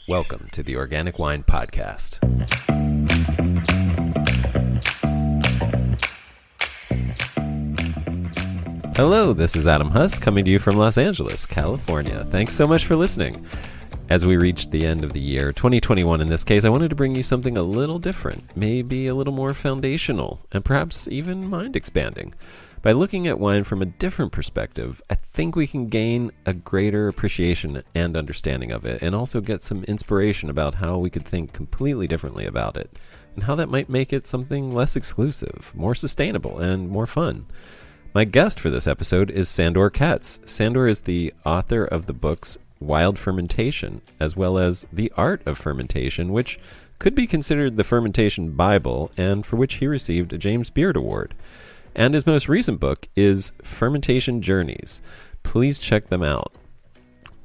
Welcome to the Organic Wine Podcast. Hello, this is Adam Huss coming to you from Los Angeles, California. Thanks so much for listening. As we reach the end of the year, 2021 in this case, I wanted to bring you something a little different, maybe a little more foundational, and perhaps even mind-expanding. By looking at wine from a different perspective, I think we can gain a greater appreciation and understanding of it, and also get some inspiration about how we could think completely differently about it, and how that might make it something less exclusive, more sustainable, and more fun. My guest for this episode is Sandor Katz. Sandor is the author of the books Wild Fermentation, as well as The Art of Fermentation, which could be considered the fermentation Bible, and for which he received a James Beard Award. And his most recent book is Fermentation Journeys. Please check them out.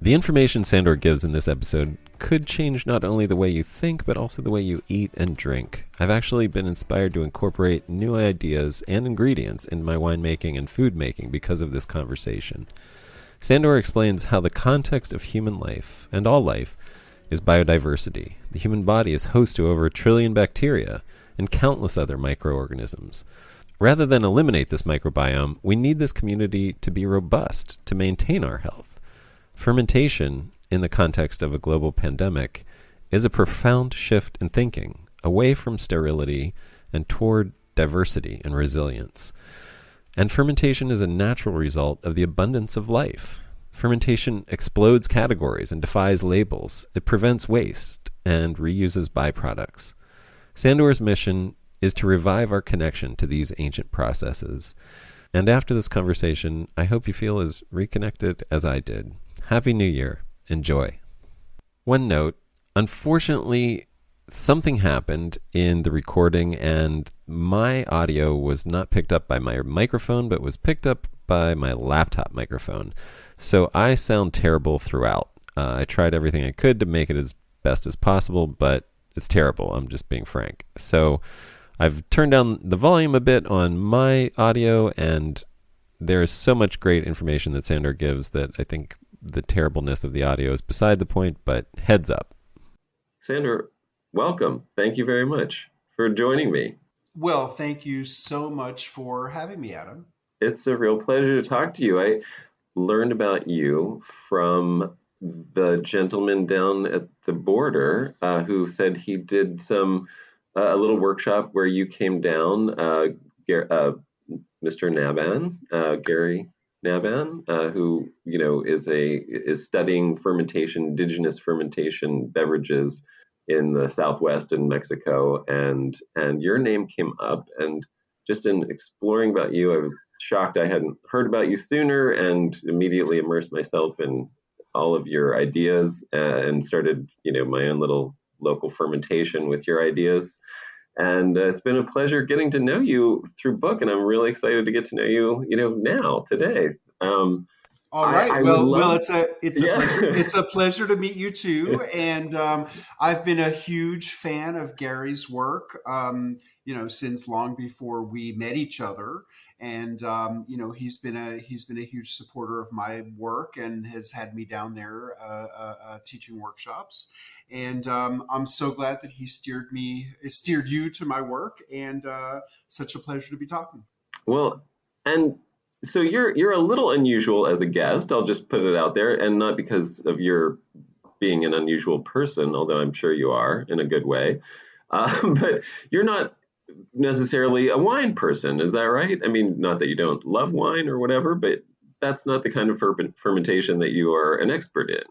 The information Sandor gives in this episode could change not only the way you think, but also the way you eat and drink. I've actually been inspired to incorporate new ideas and ingredients in my winemaking and food making because of this conversation. Sandor explains how the context of human life, and all life, is biodiversity. The human body is host to over 1 trillion bacteria and countless other microorganisms. Rather than eliminate this microbiome, we need this community to be robust to maintain our health. Fermentation, in the context of a global pandemic, is a profound shift in thinking, away from sterility and toward diversity and resilience. And fermentation is a natural result of the abundance of life. Fermentation explodes categories and defies labels. It prevents waste and reuses byproducts. Sandor's mission is to revive our connection to these ancient processes. And after this conversation, I hope you feel as reconnected as I did. Happy New Year. Enjoy. One note, unfortunately, something happened in the recording and my audio was not picked up by my microphone, but was picked up by my laptop microphone. So I sound terrible throughout. I tried everything I could to make it as best as possible, but it's terrible. I'm just being frank. So I've turned down the volume a bit on my audio, and there's so much great information that Sandor gives that I think the terribleness of the audio is beside the point, but heads up. Sandor, welcome. Thank you very much for joining me. Well, thank you so much for having me, Adam. It's a real pleasure to talk to you. I learned about you from the gentleman down at the border who said he did a little workshop where you came down, Mr. Naban, Gary Naban, who is studying fermentation, indigenous fermentation beverages in the Southwest in Mexico, and your name came up, and just in exploring about you, I was shocked I hadn't heard about you sooner, and immediately immersed myself in all of your ideas and started, my own little local fermentation with your ideas. And it's been a pleasure getting to know you through book, and I'm really excited to get to know you, now, today. All right. Well, it's a pleasure. It's a pleasure to meet you too. And I've been a huge fan of Gary's work, since long before we met each other. And he's been a huge supporter of my work and has had me down there teaching workshops. And I'm so glad that he steered you to my work, and such a pleasure to be talking. Well, and so you're a little unusual as a guest. I'll just put it out there, and not because of your being an unusual person, although I'm sure you are in a good way. But you're not necessarily a wine person, is that right? I mean, not that you don't love wine or whatever, but that's not the kind of fermentation that you are an expert in.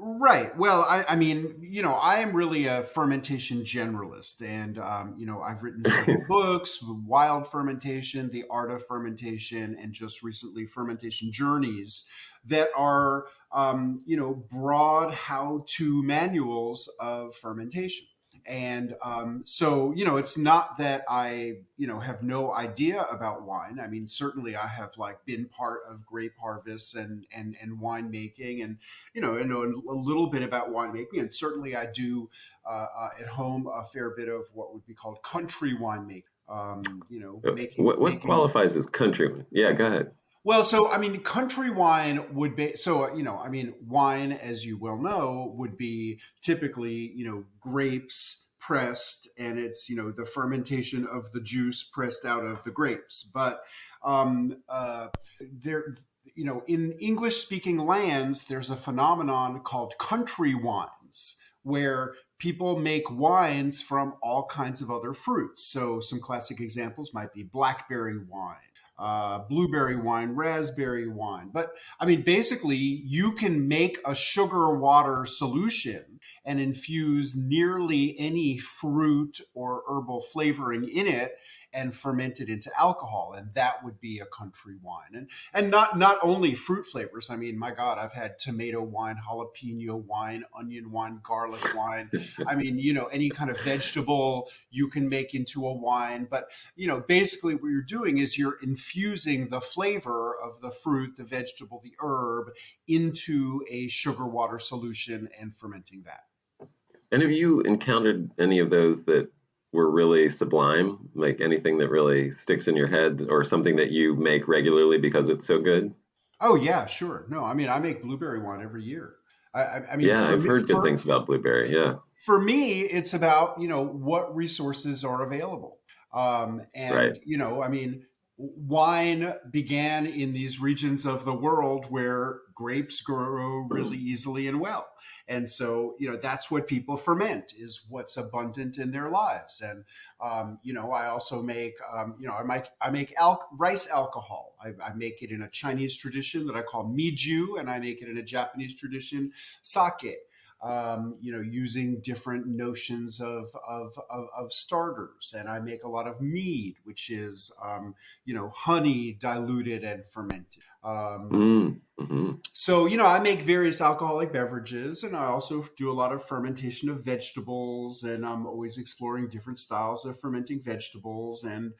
Right. Well, I mean, I am really a fermentation generalist, and I've written several books: Wild Fermentation, The Art of Fermentation, and just recently Fermentation Journeys, that are broad how-to manuals of fermentation. And so, it's not that I, have no idea about wine. I mean, certainly I have been part of grape harvests and winemaking, and, I know a little bit about winemaking. And certainly I do at home a fair bit of what would be called country winemaking. What qualifies as country? Yeah, go ahead. Well, so I mean, country wine would be so I mean, wine, as you well know, would be typically grapes pressed, and it's the fermentation of the juice pressed out of the grapes. But there, in English speaking lands, there's a phenomenon called country wines, where people make wines from all kinds of other fruits. So some classic examples might be blackberry wine, blueberry wine, raspberry wine. But I mean, basically, you can make a sugar water solution and infuse nearly any fruit or herbal flavoring in it and ferment it into alcohol, and that would be a country wine. And not only fruit flavors. I mean, my God, I've had tomato wine, jalapeno wine, onion wine, garlic wine. I mean, any kind of vegetable you can make into a wine. But basically what you're doing is you're infusing the flavor of the fruit, the vegetable, the herb into a sugar water solution and fermenting that. And have you encountered any of those that were really sublime, like anything that really sticks in your head or something that you make regularly because it's so good? Oh yeah, sure. No, I mean I make blueberry wine every year. I mean Yeah, I've heard good things about blueberry. Yeah, for me, it's about what resources are available, and right. I mean, wine began in these regions of the world where grapes grow really easily and well, and so that's what people ferment is what's abundant in their lives. And I also make rice alcohol. I make it in a Chinese tradition that I call miju, and I make it in a Japanese tradition, sake. Using different notions of starters. And I make a lot of mead, which is, honey diluted and fermented. Mm-hmm. So, I make various alcoholic beverages, and I also do a lot of fermentation of vegetables, and I'm always exploring different styles of fermenting vegetables. And,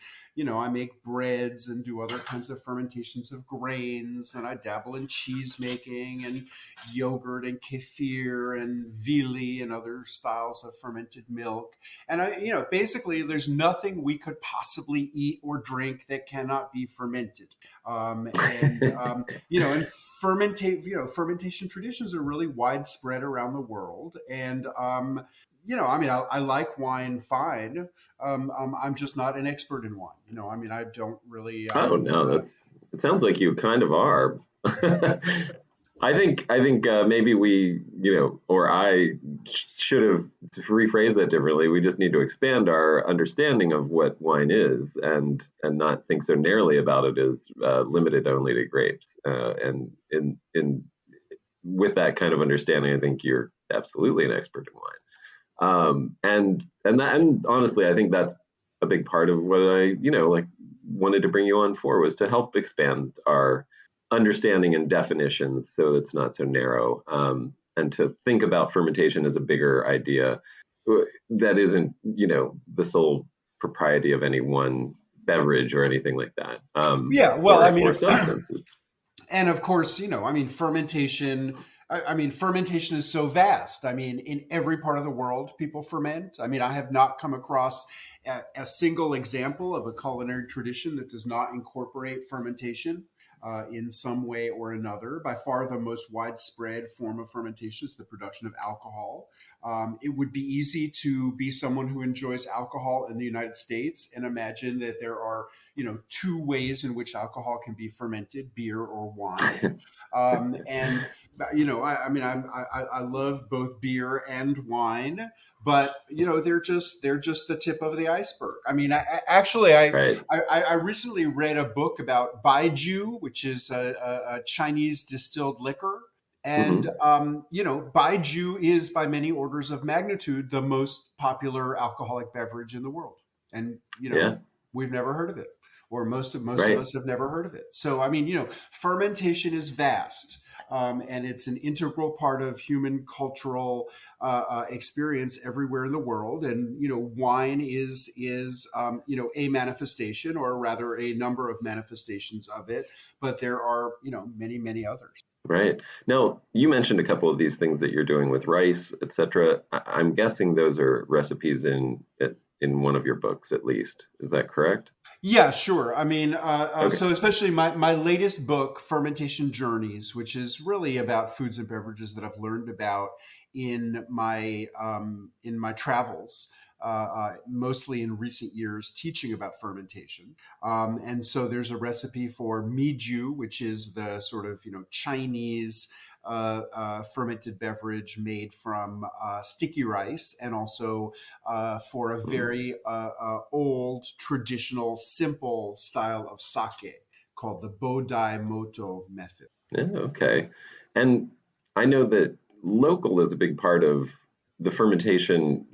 I make breads and do other kinds of fermentations of grains, and I dabble in cheese making and yogurt and kefir and vili and other styles of fermented milk. And basically, there's nothing we could possibly eat or drink that cannot be fermented. And fermentation traditions are really widespread around the world. And I mean, I like wine fine. I'm just not an expert in wine. I mean, I don't really. Oh no, it sounds like you kind of are. I think maybe we, or I should have rephrased that differently. We just need to expand our understanding of what wine is, and not think so narrowly about it as limited only to grapes. And in with that kind of understanding, I think you're absolutely an expert in wine. And honestly, I think that's a big part of what I, like wanted to bring you on for, was to help expand our understanding and definitions so it's not so narrow, and to think about fermentation as a bigger idea that isn't, the sole propriety of any one beverage or anything like that. Yeah, well, I mean, or substances. and of course, I mean, fermentation. I mean, fermentation is so vast. I mean, in every part of the world, people ferment. I mean, I have not come across a single example of a culinary tradition that does not incorporate fermentation in some way or another. By far, the most widespread form of fermentation is the production of alcohol. It would be easy to be someone who enjoys alcohol in the United States and imagine that there are, two ways in which alcohol can be fermented: beer or wine. And I mean, I love both beer and wine, but they're just the tip of the iceberg. I mean, Right. I recently read a book about baijiu, which is a Chinese distilled liquor. And, Hmm. baijiu is by many orders of magnitude the most popular alcoholic beverage in the world. And, Yeah. we've never heard of it, or most of Right. us have never heard of it. So, I mean, fermentation is vast. And it's an integral part of human cultural experience everywhere in the world. And wine is a manifestation, or rather a number of manifestations of it. But there are many others. Right. Now, you mentioned a couple of these things that you're doing with rice, etc. I'm guessing those are recipes in in one of your books, at least. Is that correct? Yeah, sure. I mean, Okay. so especially my latest book, Fermentation Journeys, which is really about foods and beverages that I've learned about in my travels, mostly in recent years, teaching about fermentation. And so there's a recipe for miju, which is the sort of Chinese fermented beverage made from sticky rice, and also for a Mm. very old, traditional, simple style of sake called the Bodai Moto method. Yeah, okay. And I know that local is a big part of the fermentation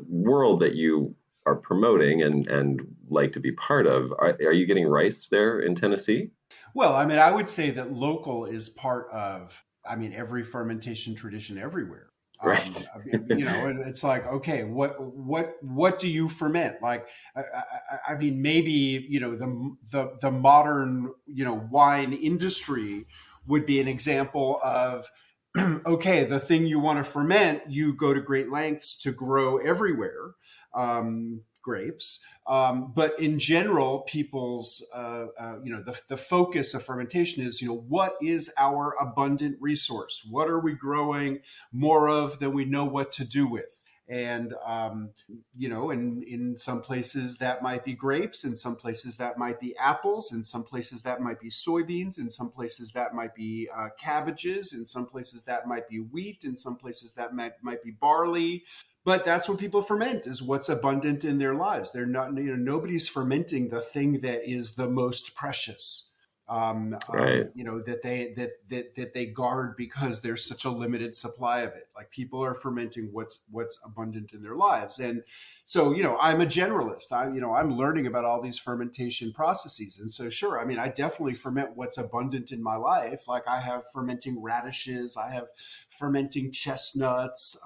world that you are promoting and like to be part of. Are you getting rice there in Tennessee? Well, I mean, I would say that local is part of, I mean, every fermentation tradition everywhere. Right. And it's like, okay, what do you ferment? Like, I mean, maybe the modern wine industry would be an example of, okay, the thing you want to ferment, you go to great lengths to grow everywhere, grapes. But in general, people's, the focus of fermentation is, what is our abundant resource? What are we growing more of than we know what to do with? And, in some places that might be grapes, in some places that might be apples, in some places that might be soybeans, in some places that might be cabbages, in some places that might be wheat, in some places that might be barley. But that's what people ferment, is what's abundant in their lives. They're not, nobody's fermenting the thing that is the most precious. Right. That they guard because there's such a limited supply of it. Like, people are fermenting what's abundant in their lives, and so I'm a generalist. I'm learning about all these fermentation processes, and so sure, I mean, I definitely ferment what's abundant in my life. Like, I have fermenting radishes, I have fermenting chestnuts.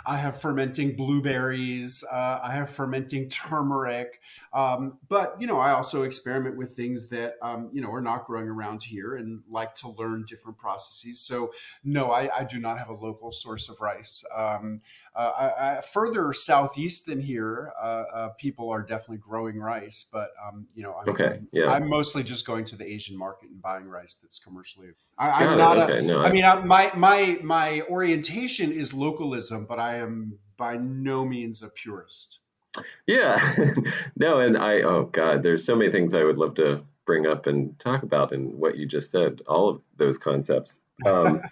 I have fermenting blueberries. I have fermenting turmeric. But I also experiment with things that are not growing around here, and like to learn different processes. So no, I do not have a local source of rice. Further southeast than here, people are definitely growing rice, but Okay. Yeah. I'm mostly just going to the Asian market and buying rice that's commercially. I'm Got it. not a. Okay. No, I mean, my orientation is localism, but I am by no means a purist. yeah. No, and oh God, there's so many things I would love to bring up and talk about in what you just said, all of those concepts. But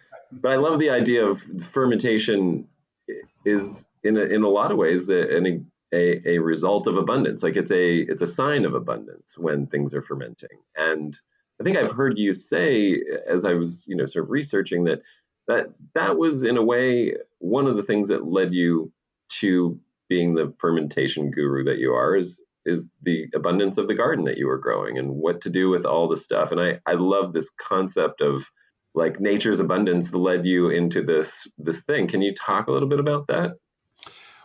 I love the idea of fermentation is in a lot of ways a result of abundance. Like, it's a sign of abundance when things are fermenting. And I think I've heard you say, as I was sort of researching, that was in a way one of the things that led you to being the fermentation guru that you are, is the abundance of the garden that you were growing and what to do with all the stuff. And I love this concept of, like, nature's abundance led you into this thing. Can you talk a little bit about that?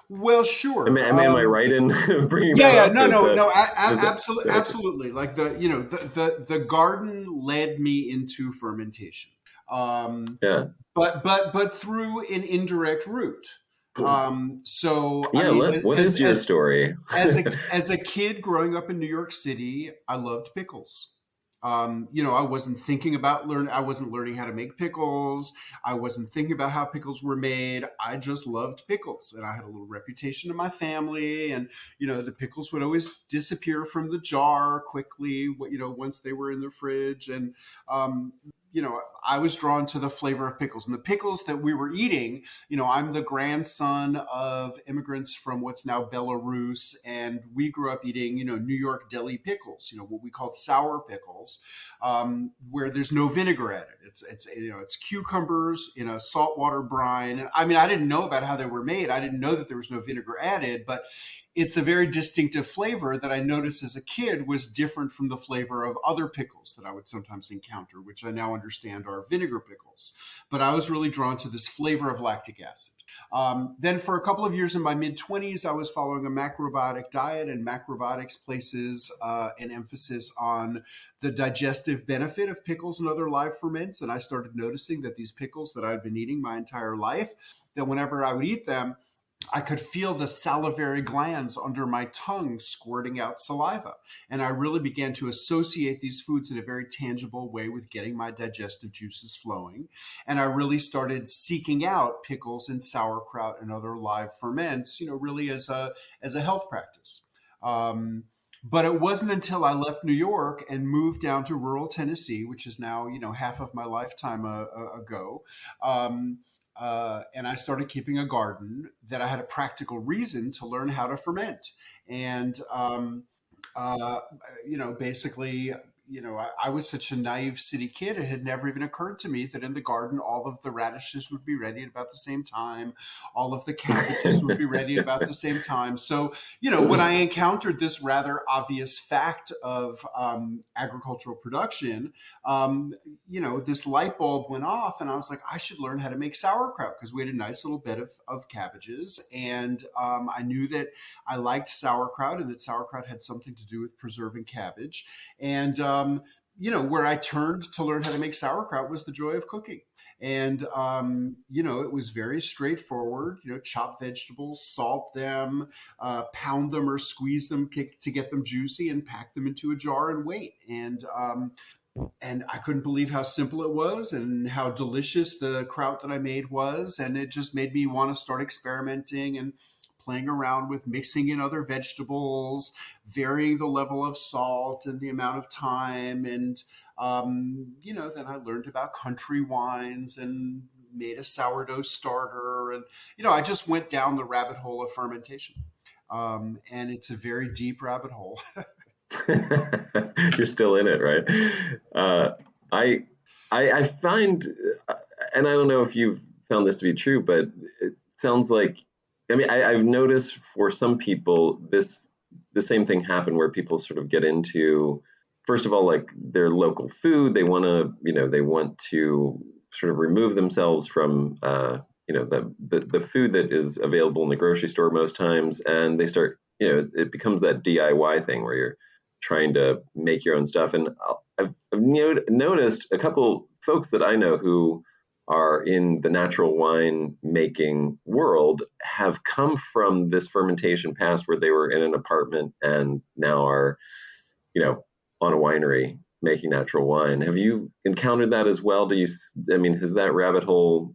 Well, Am, sure. am I right in bringing that Yeah, up? no, Is no, that no, is that absolutely, okay? absolutely. Like, the garden led me into fermentation, um, Yeah. but through an indirect route. So I Yeah. mean, What is your story? as a kid growing up in New York City, I loved pickles. I wasn't thinking about I wasn't learning how to make pickles. I wasn't thinking about how pickles were made. I just loved pickles, and I had a little reputation in my family. And the pickles would always disappear from the jar quickly. Once they were in the fridge, and I was drawn to the flavor of pickles. And the pickles that we were eating, I'm the grandson of immigrants from what's now Belarus, and we grew up eating, New York deli pickles, what we called sour pickles, where there's no vinegar added. It's cucumbers in a saltwater brine. And I mean, I didn't know about how they were made. I didn't know that there was no vinegar added, but it's a very distinctive flavor that I noticed as a kid was different from the flavor of other pickles that I would sometimes encounter, which I now understand are vinegar pickles. But I was really drawn to this flavor of lactic acid. Then for a couple of years in my mid-20s, I was following a macrobiotic diet, and macrobiotics places an emphasis on the digestive benefit of pickles and other live ferments. And I started noticing that these pickles that I'd been eating my entire life, that whenever I would eat them, I could feel the salivary glands under my tongue squirting out saliva. And I really began to associate these foods in a very tangible way with getting my digestive juices flowing. And I really started seeking out pickles and sauerkraut and other live ferments, really as a health practice. Um, but it wasn't until I left New York and moved down to rural Tennessee, which is now, half of my lifetime ago. Um, and I started keeping a garden that I had a practical reason to learn how to ferment. And, uh, basically, I was such a naive city kid. It had never even occurred to me that in the garden, all of the radishes would be ready at about the same time. All of the cabbages would be ready at about the same time. So, when I encountered this rather obvious fact of agricultural production, this light bulb went off and I was like, I should learn how to make sauerkraut because we had a nice little bed of cabbages. And I knew that I liked sauerkraut and that sauerkraut had something to do with preserving cabbage. And, where I turned to learn how to make sauerkraut was the joy of cooking. And, it was very straightforward, chop vegetables, salt them, pound them or squeeze them to get them juicy and pack them into a jar and wait. And I couldn't believe how simple it was and how delicious the kraut that I made was. And it just made me want to start experimenting and playing around with mixing in other vegetables, varying the level of salt and the amount of time. And, then I learned about country wines and made a sourdough starter. And, I just went down the rabbit hole of fermentation. And it's a very deep rabbit hole. You're still in it, right? I find, and I don't know if you've found this to be true, but it sounds like, I've noticed for some people the same thing happen where people sort of get into, first of all, like their local food. They want to sort of remove themselves from the food that is available in the grocery store most times, and they start, it becomes that DIY thing where you're trying to make your own stuff. And I've noticed a couple folks that I know who are in the natural wine making world have come from this fermentation past where they were in an apartment and now are, on a winery making natural wine. Have you encountered that as well? Has that rabbit hole,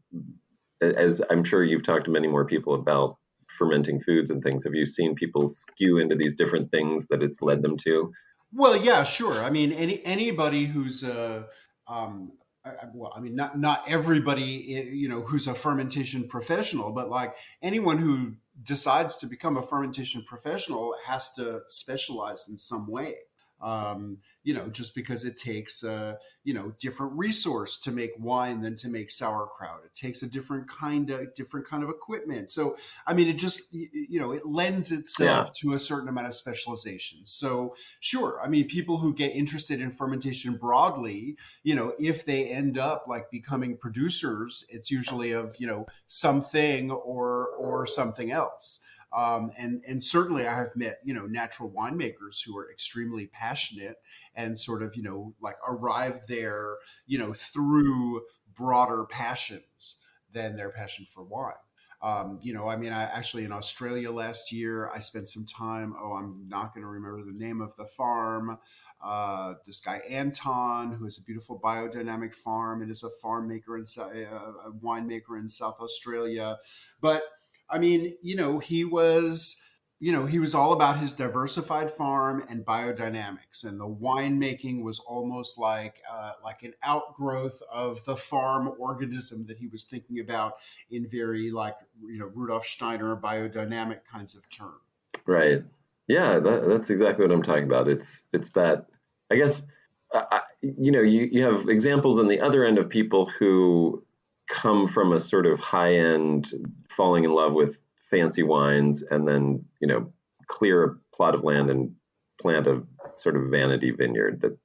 as I'm sure you've talked to many more people about fermenting foods and things, have you seen people skew into these different things that it's led them to? Well, yeah, sure. Anybody who's not everybody, who's a fermentation professional, but like anyone who decides to become a fermentation professional has to specialize in some way. Just because it takes different resource to make wine than to make sauerkraut. It takes a different kind of equipment. So it just it lends itself to a certain amount of specialization. So sure, people who get interested in fermentation broadly, if they end up like becoming producers, it's usually of something or something else. And certainly I have met, natural winemakers who are extremely passionate and sort of, like arrived there, through broader passions than their passion for wine. I actually in Australia last year, I spent some time, I'm not going to remember the name of the farm. This guy, Anton, who has a beautiful biodynamic farm and is a farm maker and a winemaker in South Australia. But he was all about his diversified farm and biodynamics, and the winemaking was almost like an outgrowth of the farm organism that he was thinking about in very Rudolf Steiner biodynamic kinds of terms. Right. Yeah, that's exactly what I'm talking about. It's that, I guess, you have examples on the other end of people who come from a sort of high end, falling in love with fancy wines, and then clear a plot of land and plant a sort of vanity vineyard that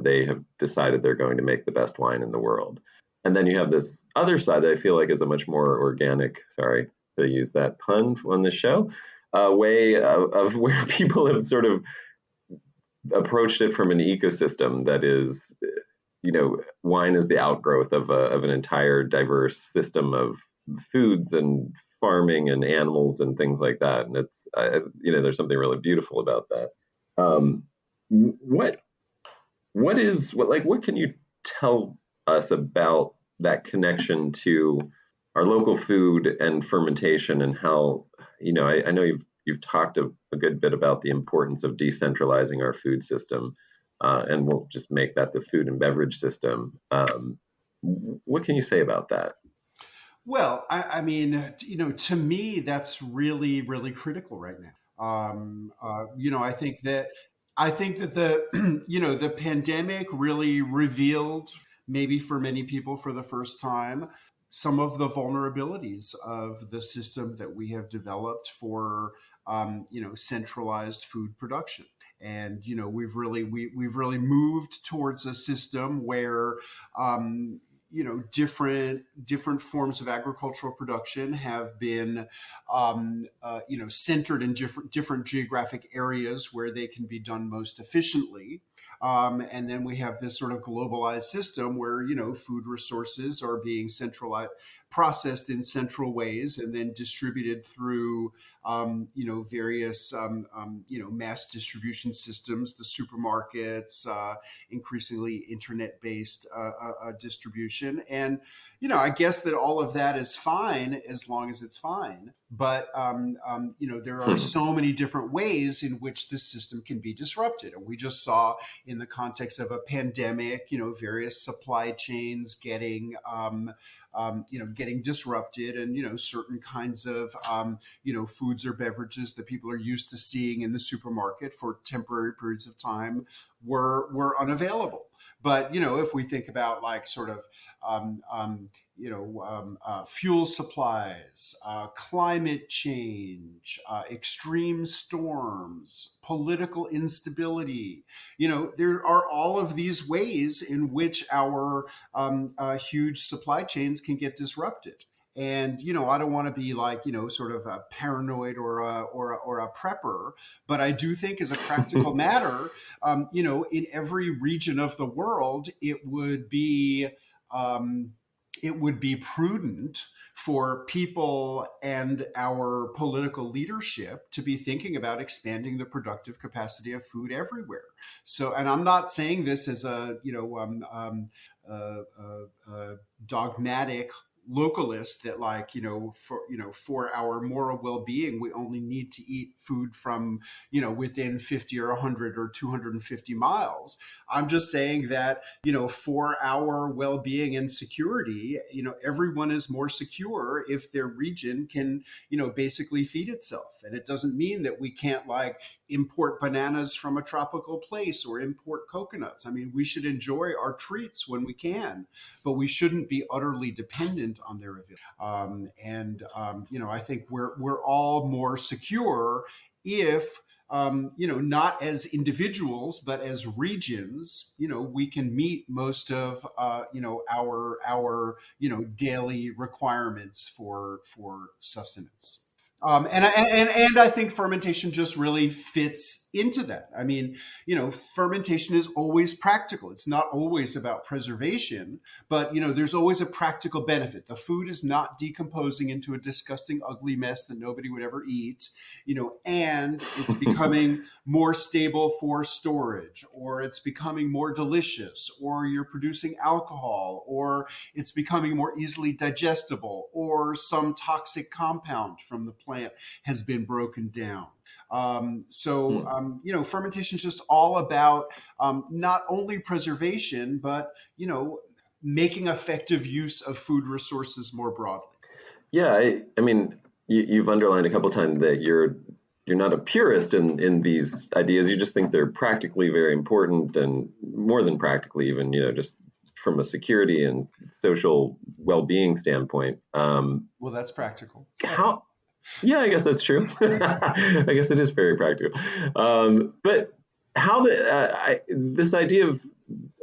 they have decided they're going to make the best wine in the world. And then you have this other side that I feel like is a much more organic, sorry to use that pun on this show, way of where people have sort of approached it from an ecosystem that is, wine is the outgrowth of an entire diverse system of foods and farming and animals and things like that. And it's, there's something really beautiful about that. Um, what what can you tell us about that connection to our local food and fermentation, and how, I know you've talked a good bit about the importance of decentralizing our food system, and we'll just make that the food and beverage system. What can you say about that? Well, I mean, to me, that's really, really critical right now. I think that the, the pandemic really revealed, maybe for many people for the first time, some of the vulnerabilities of the system that we have developed for, centralized food production. And we've really moved towards a system where different forms of agricultural production have been centered in different geographic areas where they can be done most efficiently. And then we have this sort of globalized system where food resources are being centralized, processed in central ways, and then distributed through various mass distribution systems, the supermarkets, increasingly internet-based distribution. And I guess that all of that is fine as long as it's fine. But there are so many different ways in which this system can be disrupted, and we just saw in the context of a pandemic, various supply chains getting disrupted, and certain kinds of foods or beverages that people are used to seeing in the supermarket for temporary periods of time were unavailable. But if we think about like sort of fuel supplies, climate change, extreme storms, political instability. There are all of these ways in which our huge supply chains can get disrupted. And I don't want to be like sort of a paranoid or a prepper, but I do think, as a practical matter, in every region of the world, it would be prudent for people and our political leadership to be thinking about expanding the productive capacity of food everywhere. So, and I'm not saying this as a dogmatic localist that, like, for our moral well-being, we only need to eat food from within 50 or 100 or 250 miles. I'm just saying that for our well-being and security, everyone is more secure if their region can basically feed itself. And it doesn't mean that we can't like import bananas from a tropical place or import coconuts. I mean, we should enjoy our treats when we can, but we shouldn't be utterly dependent on their availability. I think we're all more secure if not as individuals, but as regions, we can meet most of, our daily requirements for sustenance. And I think fermentation just really fits into that. I mean, fermentation is always practical. It's not always about preservation, but there's always a practical benefit. The food is not decomposing into a disgusting, ugly mess that nobody would ever eat, and it's becoming more stable for storage, or it's becoming more delicious, or you're producing alcohol, or it's becoming more easily digestible, or some toxic compound from the plant has been broken down. Fermentation is just all about not only preservation, but making effective use of food resources more broadly. Yeah, I mean, you've underlined a couple of times that you're not a purist in these ideas. You just think they're practically very important, and more than practically, even just from a security and social well-being standpoint. Well, that's practical. How? Yeah, I guess that's true. I guess it is very practical. But how this idea of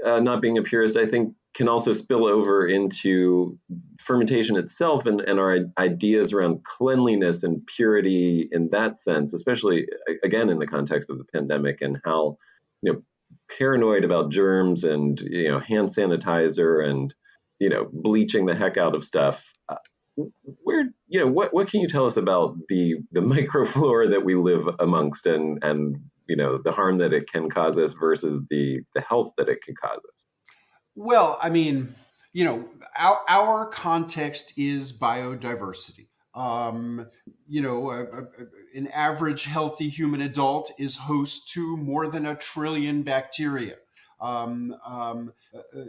not being a purist, I think, can also spill over into fermentation itself, and our ideas around cleanliness and purity in that sense, especially again in the context of the pandemic, and how paranoid about germs and hand sanitizer and bleaching the heck out of stuff. where, what can you tell us about the microflora that we live amongst, and the harm that it can cause us versus the health that it can cause us? Well, I mean, our context is biodiversity. Um, an average healthy human adult is host to more than 1 trillion bacteria. Um, um, uh, uh,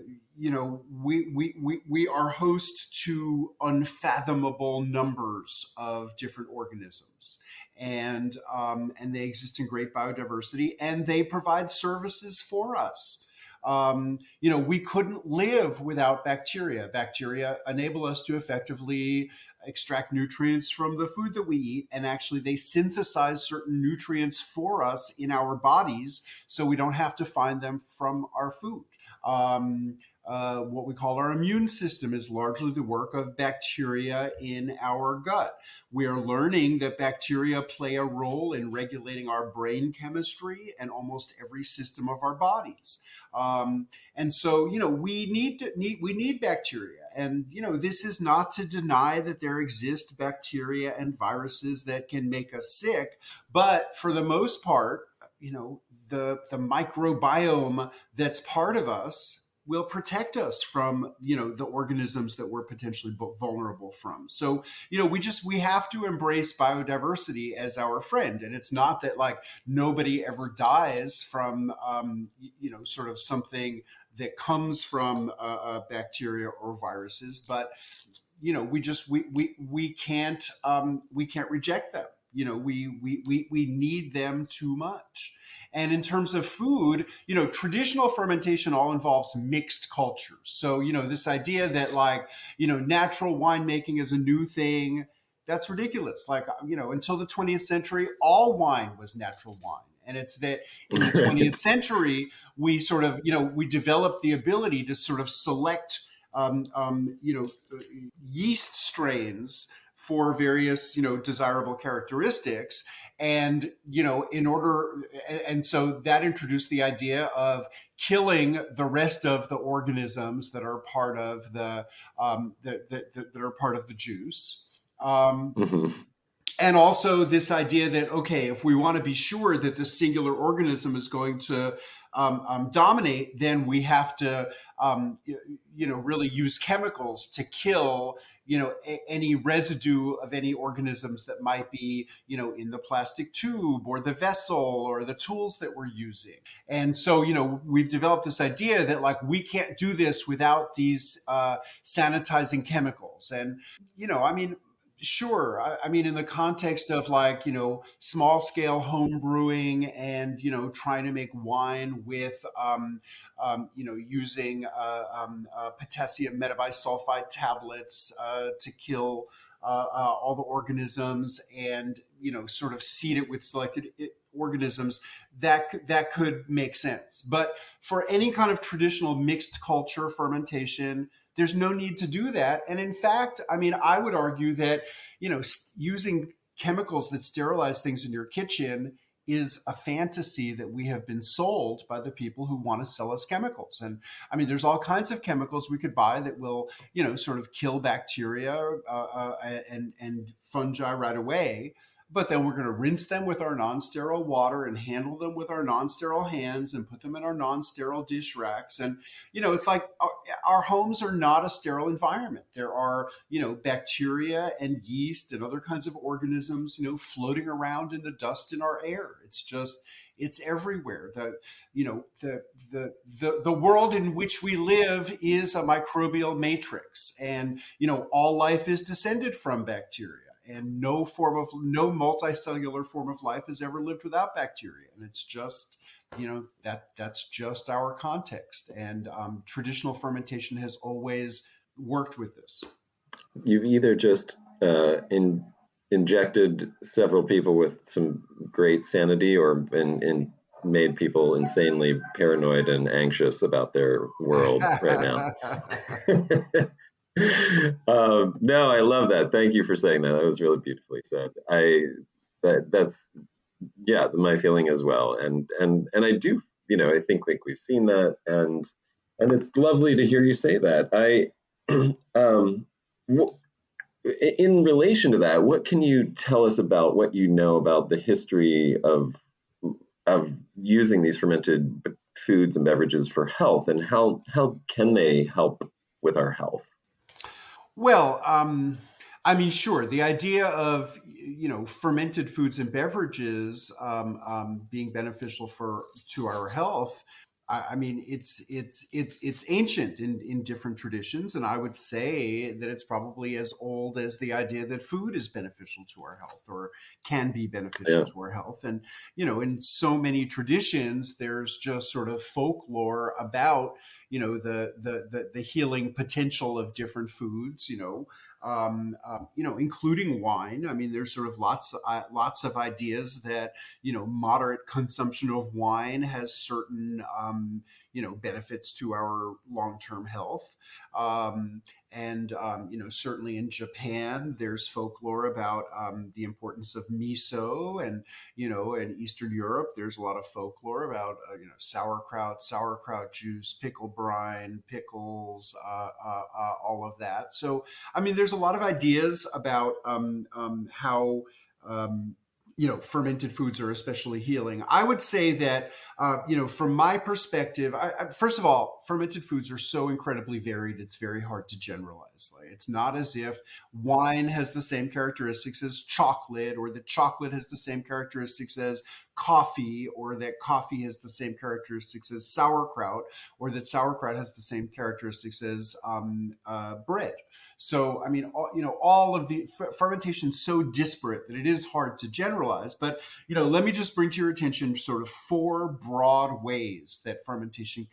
we are host to unfathomable numbers of different organisms, and they exist in great biodiversity, and they provide services for us. We couldn't live without bacteria. Bacteria enable us to effectively extract nutrients from the food that we eat, and actually they synthesize certain nutrients for us in our bodies, so we don't have to find them from our food. What we call our immune system is largely the work of bacteria in our gut. We are learning that bacteria play a role in regulating our brain chemistry and almost every system of our bodies. And so, we need bacteria. And, this is not to deny that there exist bacteria and viruses that can make us sick. But for the most part, the microbiome that's part of us will protect us from the organisms that we're potentially vulnerable from. So we have to embrace biodiversity as our friend. And it's not that like nobody ever dies from sort of something that comes from bacteria or viruses, but we can't reject them. We need them too much. And in terms of food, traditional fermentation all involves mixed cultures. So, this idea that like, natural winemaking is a new thing, that's ridiculous. Like, until the 20th century, all wine was natural wine. And it's that in the 20th century, we sort of, we developed the ability to sort of select, yeast strains for various desirable characteristics, and so that introduced the idea of killing the rest of the organisms that are part of the that are part of the juice. Mm-hmm. And also this idea that, okay, if we want to be sure that this singular organism is going to dominate, then we have to really use chemicals to kill any residue of any organisms that might be in the plastic tube or the vessel or the tools that we're using. And so we've developed this idea that like we can't do this without these sanitizing chemicals. And I mean, sure. I mean, in the context of like, small scale home brewing and, trying to make wine with, using potassium metabisulfite tablets to kill all the organisms, and, sort of seed it with selected organisms, that could make sense. But for any kind of traditional mixed culture fermentation, there's no need to do that. And in fact, I mean, I would argue that, using chemicals that sterilize things in your kitchen is a fantasy that we have been sold by the people who want to sell us chemicals. And I mean, there's all kinds of chemicals we could buy that will, sort of kill bacteria and fungi right away. But then we're going to rinse them with our non-sterile water and handle them with our non-sterile hands and put them in our non-sterile dish racks. And, it's like our homes are not a sterile environment. There are, bacteria and yeast and other kinds of organisms, floating around in the dust in our air. It's everywhere. The world in which we live is a microbial matrix, and, all life is descended from bacteria. And no multicellular form of life has ever lived without bacteria. And it's just, that's just our context. And traditional fermentation has always worked with this. You've either just injected several people with some great sanity, or made people insanely paranoid and anxious about their world right now. No, I love that. Thank you for saying that. That was really beautifully said. That's my feeling as well. And I do, I think like we've seen that, and it's lovely to hear you say that. in relation to that, what can you tell us about what you know about the history of using these fermented foods and beverages for health, and how can they help with our health? Well, I mean, sure. The idea of fermented foods and beverages being beneficial to our health. I mean, it's ancient in different traditions, and I would say that it's probably as old as the idea that food is beneficial to our health or can be beneficial Yeah, to our health. And in so many traditions, there's just sort of folklore about the healing potential of different foods, including wine. I mean, there's sort of lots of ideas that moderate consumption of wine has certain benefits to our long-term health. And certainly in Japan, there's folklore about the importance of miso, and in Eastern Europe, there's a lot of folklore about sauerkraut juice, pickle brine, pickles, all of that. So I mean, there's a lot of ideas about how fermented foods are especially healing. I would say that from my perspective, first of all, fermented foods are so incredibly varied. It's very hard to generalize. Like, it's not as if wine has the same characteristics as chocolate, or that chocolate has the same characteristics as coffee, or that coffee has the same characteristics as sauerkraut, or that sauerkraut has the same characteristics as bread. So, I mean, all of the fermentation is so disparate that it is hard to generalize. But, let me just bring to your attention sort of four broad ways that fermentation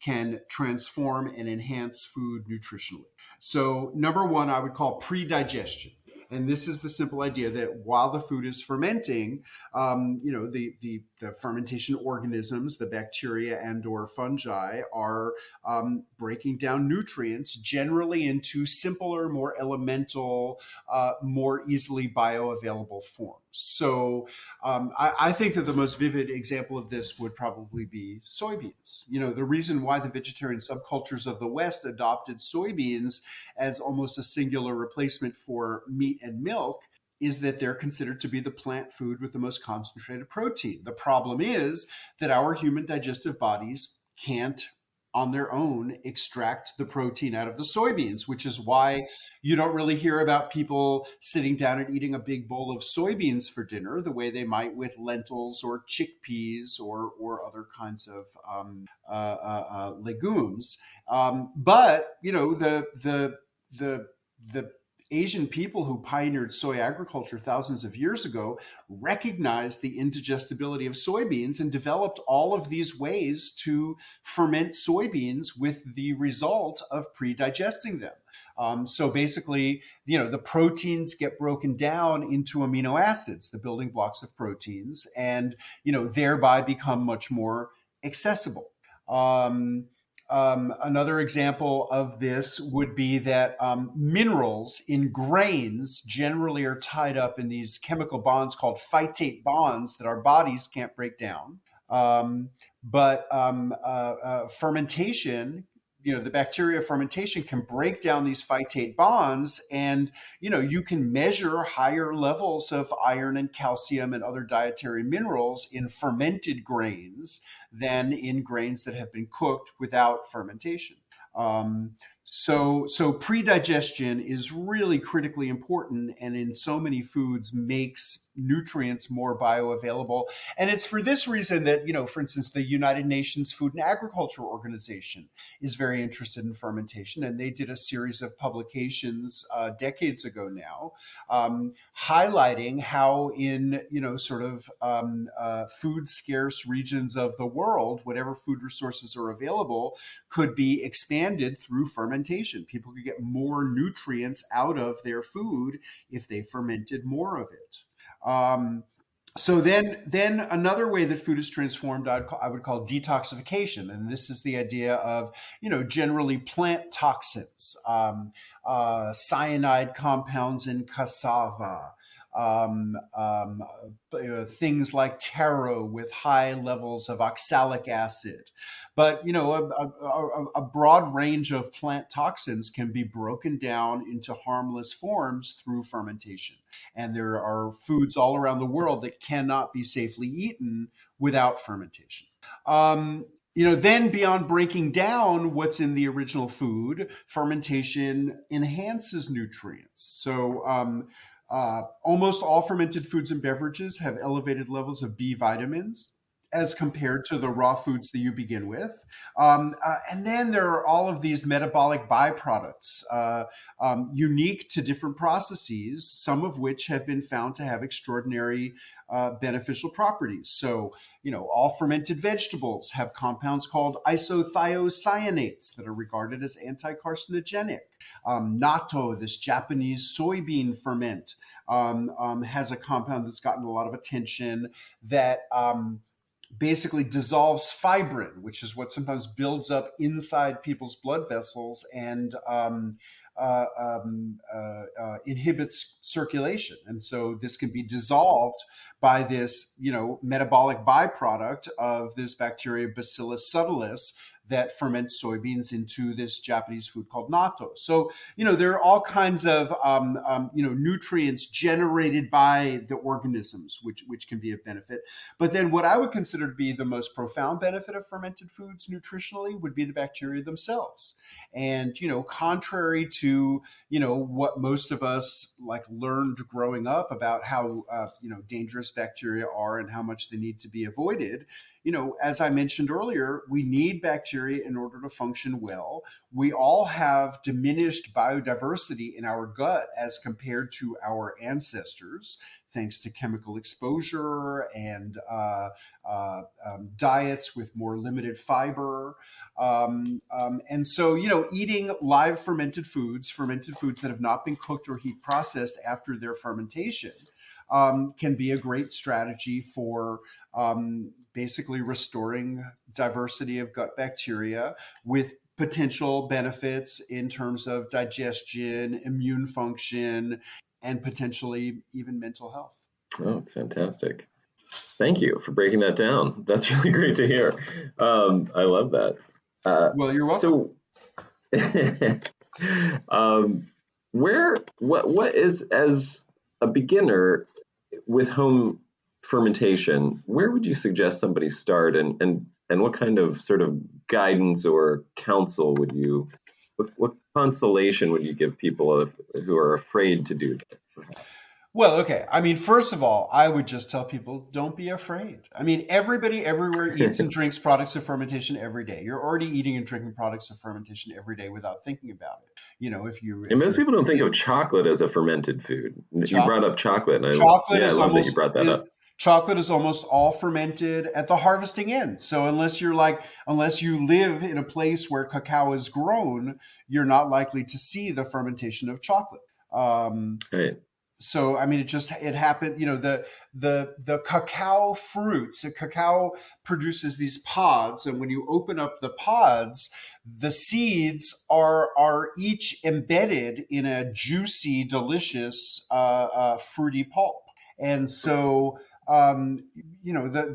can transform and enhance food nutritionally. So, number one, I would call pre-digestion. And this is the simple idea that while the food is fermenting, the fermentation organisms, the bacteria and or fungi, are breaking down nutrients generally into simpler, more elemental, more easily bioavailable forms. So I think that the most vivid example of this would probably be soybeans. The reason why the vegetarian subcultures of the West adopted soybeans as almost a singular replacement for meat and milk is that they're considered to be the plant food with the most concentrated protein. The problem is that our human digestive bodies can't on their own extract the protein out of the soybeans, which is why you don't really hear about people sitting down and eating a big bowl of soybeans for dinner the way they might with lentils or chickpeas or other kinds of legumes. But the Asian people who pioneered soy agriculture thousands of years ago recognized the indigestibility of soybeans and developed all of these ways to ferment soybeans, with the result of pre-digesting them. So basically, the proteins get broken down into amino acids, the building blocks of proteins, and thereby become much more accessible. Another example of this would be that minerals in grains generally are tied up in these chemical bonds called phytate bonds that our bodies can't break down. But fermentation, the bacteria of fermentation can break down these phytate bonds, and you can measure higher levels of iron and calcium and other dietary minerals in fermented grains than in grains that have been cooked without fermentation. So pre-digestion is really critically important, and in so many foods makes nutrients more bioavailable. And it's for this reason that, for instance, the United Nations Food and Agriculture Organization is very interested in fermentation, and they did a series of publications decades ago now, highlighting how in food scarce regions of the world, whatever food resources are available could be expanded through fermentation. People could get more nutrients out of their food if they fermented more of it. So then another way that food is transformed, I would call detoxification. And this is the idea of, generally plant toxins, cyanide compounds in cassava, things like taro with high levels of oxalic acid. But a broad range of plant toxins can be broken down into harmless forms through fermentation. And there are foods all around the world that cannot be safely eaten without fermentation. Then beyond breaking down what's in the original food, fermentation enhances nutrients. So almost all fermented foods and beverages have elevated levels of B vitamins as compared to the raw foods that you begin with. And then there are all of these metabolic byproducts, unique to different processes, some of which have been found to have extraordinary beneficial properties. So, all fermented vegetables have compounds called isothiocyanates that are regarded as anti-carcinogenic. Natto, this Japanese soybean ferment, has a compound that's gotten a lot of attention that basically dissolves fibrin, which is what sometimes builds up inside people's blood vessels and inhibits circulation. And so this can be dissolved by this, metabolic byproduct of this bacteria Bacillus subtilis that ferments soybeans into this Japanese food called natto. So, there are all kinds of, nutrients generated by the organisms, which can be of benefit. But then what I would consider to be the most profound benefit of fermented foods nutritionally would be the bacteria themselves. And, contrary to, what most of us learned growing up about how, dangerous bacteria are and how much they need to be avoided, as I mentioned earlier, we need bacteria in order to function well. We all have diminished biodiversity in our gut as compared to our ancestors, thanks to chemical exposure and diets with more limited fiber. And so, eating live fermented foods that have not been cooked or heat processed after their fermentation, can be a great strategy for basically restoring diversity of gut bacteria with potential benefits in terms of digestion, immune function, and potentially even mental health. Oh, it's fantastic. Thank you for breaking that down. That's really great to hear. I love that. Well, you're welcome. So, what is, as a beginner with home fermentation, where would you suggest somebody start, and what kind of sort of guidance or counsel would you, what consolation would you give people who are afraid to do this, perhaps? Well, okay. I mean, first of all, I would just tell people, don't be afraid. I mean, everybody everywhere eats and drinks products of fermentation every day. You're already eating and drinking products of fermentation every day without thinking about it. And most people don't think of chocolate as a fermented food. You brought up chocolate, and I love that you brought that up. Chocolate is almost all fermented at the harvesting end. So unless you live in a place where cacao is grown, you're not likely to see the fermentation of chocolate. Right. So, I mean, it happened, the cacao fruits, the cacao produces these pods. And when you open up the pods, the seeds are each embedded in a juicy, delicious, fruity pulp. And so, the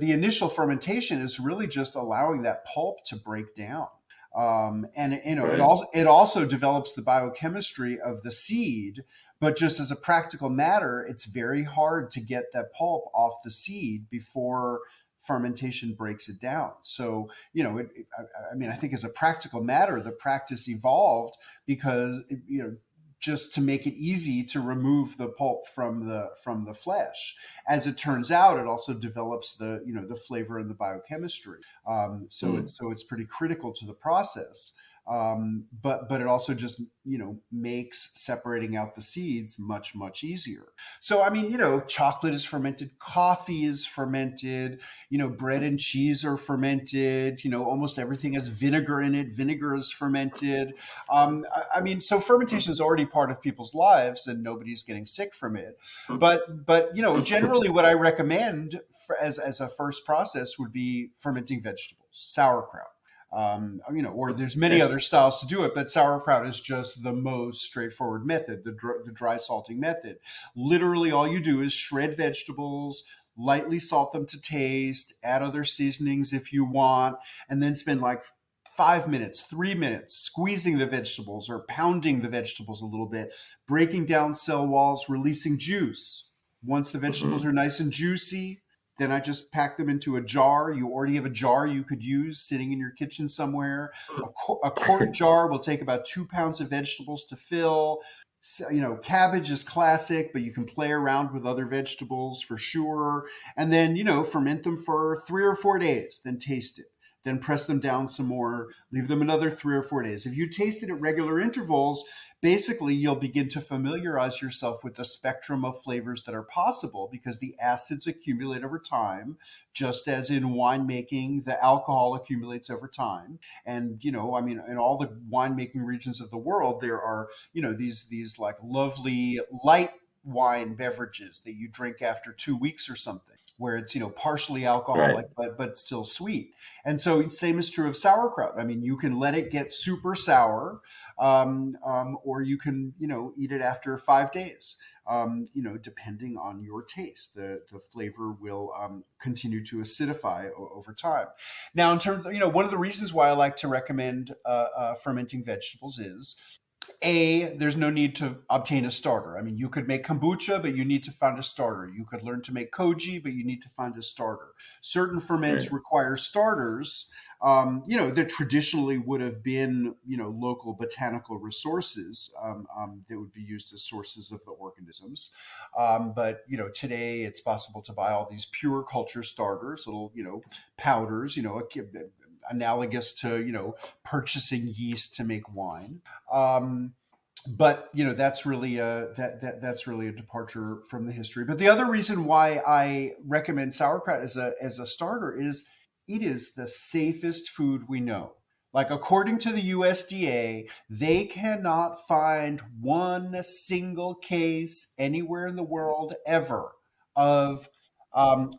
initial fermentation is really just allowing that pulp to break down. It also develops the biochemistry of the seed, but just as a practical matter, it's very hard to get that pulp off the seed before fermentation breaks it down. So, I think as a practical matter, the practice evolved because, just to make it easy to remove the pulp from the flesh. As it turns out, it also develops the flavor and the biochemistry. So it's pretty critical to the process. But it also just, makes separating out the seeds much, much easier. So, I mean, chocolate is fermented, coffee is fermented, bread and cheese are fermented, almost everything has vinegar in it. Vinegar is fermented. So fermentation is already part of people's lives and nobody's getting sick from it. But generally what I recommend as a first process would be fermenting vegetables, sauerkraut. Or there's many other styles to do it, but sauerkraut is just the most straightforward method, the dry salting method. Literally, all you do is shred vegetables, lightly salt them to taste, add other seasonings if you want, and then spend like 5 minutes, 3 minutes squeezing the vegetables or pounding the vegetables a little bit, breaking down cell walls, releasing juice. Once the vegetables are nice and juicy, then I just pack them into a jar. You already have a jar you could use sitting in your kitchen somewhere. A quart jar will take about 2 pounds of vegetables to fill. So, cabbage is classic, but you can play around with other vegetables for sure. And then, ferment them for 3 or 4 days, then taste it. Then press them down some more, leave them another 3 or 4 days. If you taste it at regular intervals, basically you'll begin to familiarize yourself with the spectrum of flavors that are possible because the acids accumulate over time, just as in winemaking, the alcohol accumulates over time. And, in all the winemaking regions of the world, there are, these like lovely light wine beverages that you drink after 2 weeks or something, where it's partially alcoholic but still sweet. And so same is true of sauerkraut. I mean, you can let it get super sour, or you can eat it after 5 days. Depending on your taste, the flavor will continue to acidify over time. Now, in terms of, one of the reasons why I like to recommend fermenting vegetables is, there's no need to obtain a starter. I mean, you could make kombucha, but you need to find a starter. You could learn to make koji, but you need to find a starter. Certain ferments require starters, that traditionally would have been, local botanical resources that would be used as sources of the organisms. But, today it's possible to buy all these pure culture starters, little, powders, analogous to purchasing yeast to make wine. But that's really that's really a departure from the history. But the other reason why I recommend sauerkraut as a starter is it is the safest food we know. Like, according to the USDA, they cannot find one single case anywhere in the world ever of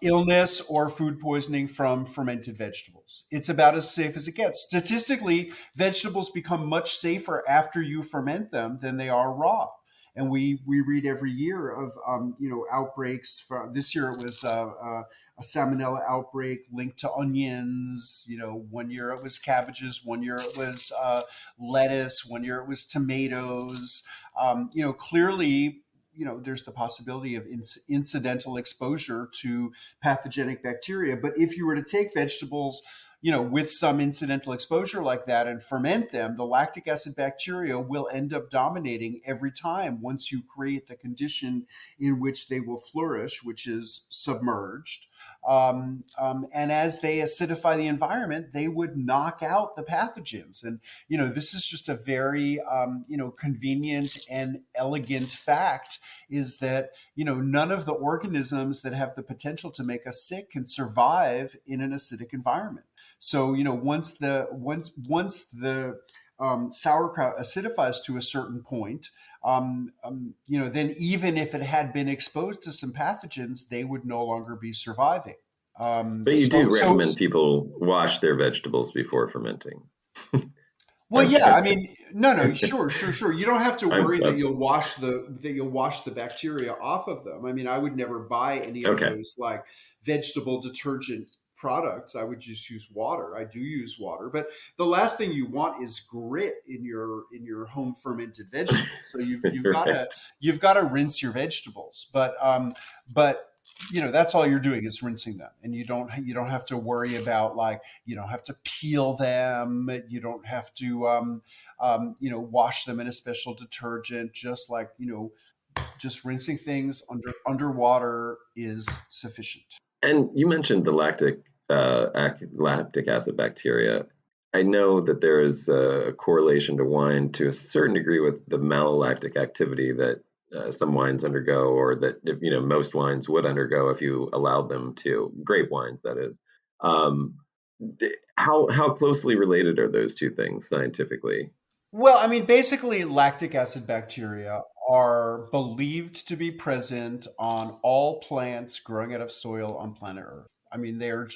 illness or food poisoning from fermented vegetables. It's about as safe as it gets. Statistically, vegetables become much safer after you ferment them than they are raw. And we read every year of outbreaks. This year it was a salmonella outbreak linked to onions. 1 year it was cabbages, 1 year it was lettuce, 1 year it was tomatoes. Clearly, there's the possibility of incidental exposure to pathogenic bacteria. But if you were to take vegetables, with some incidental exposure like that and ferment them, the lactic acid bacteria will end up dominating every time once you create the condition in which they will flourish, which is submerged. And as they acidify the environment, they would knock out the pathogens. And, this is just a very, convenient and elegant fact, is that, none of the organisms that have the potential to make us sick can survive in an acidic environment. So, once the sauerkraut acidifies to a certain point, then even if it had been exposed to some pathogens, they would no longer be surviving. But you do recommend people wash their vegetables before fermenting. Well, yeah, I mean, no, sure. You don't have to worry that you'll wash the bacteria off of them. I mean, I would never buy any of those like vegetable detergent products. I would just use water. I do use water, but the last thing you want is grit in your home fermented vegetables. So you've got to rinse your vegetables, but that's all you're doing is rinsing them, and you don't have to worry about, like, you don't have to peel them, you don't have to wash them in a special detergent. Just like just rinsing things underwater is sufficient. And you mentioned the lactic acid bacteria. I know that there is a correlation to wine to a certain degree with the malolactic activity that some wines undergo, or that most wines would undergo if you allowed them to. Grape wines, that is. How closely related are those two things scientifically? Well, I mean, basically, lactic acid bacteria are believed to be present on all plants growing out of soil on planet Earth. I mean, they're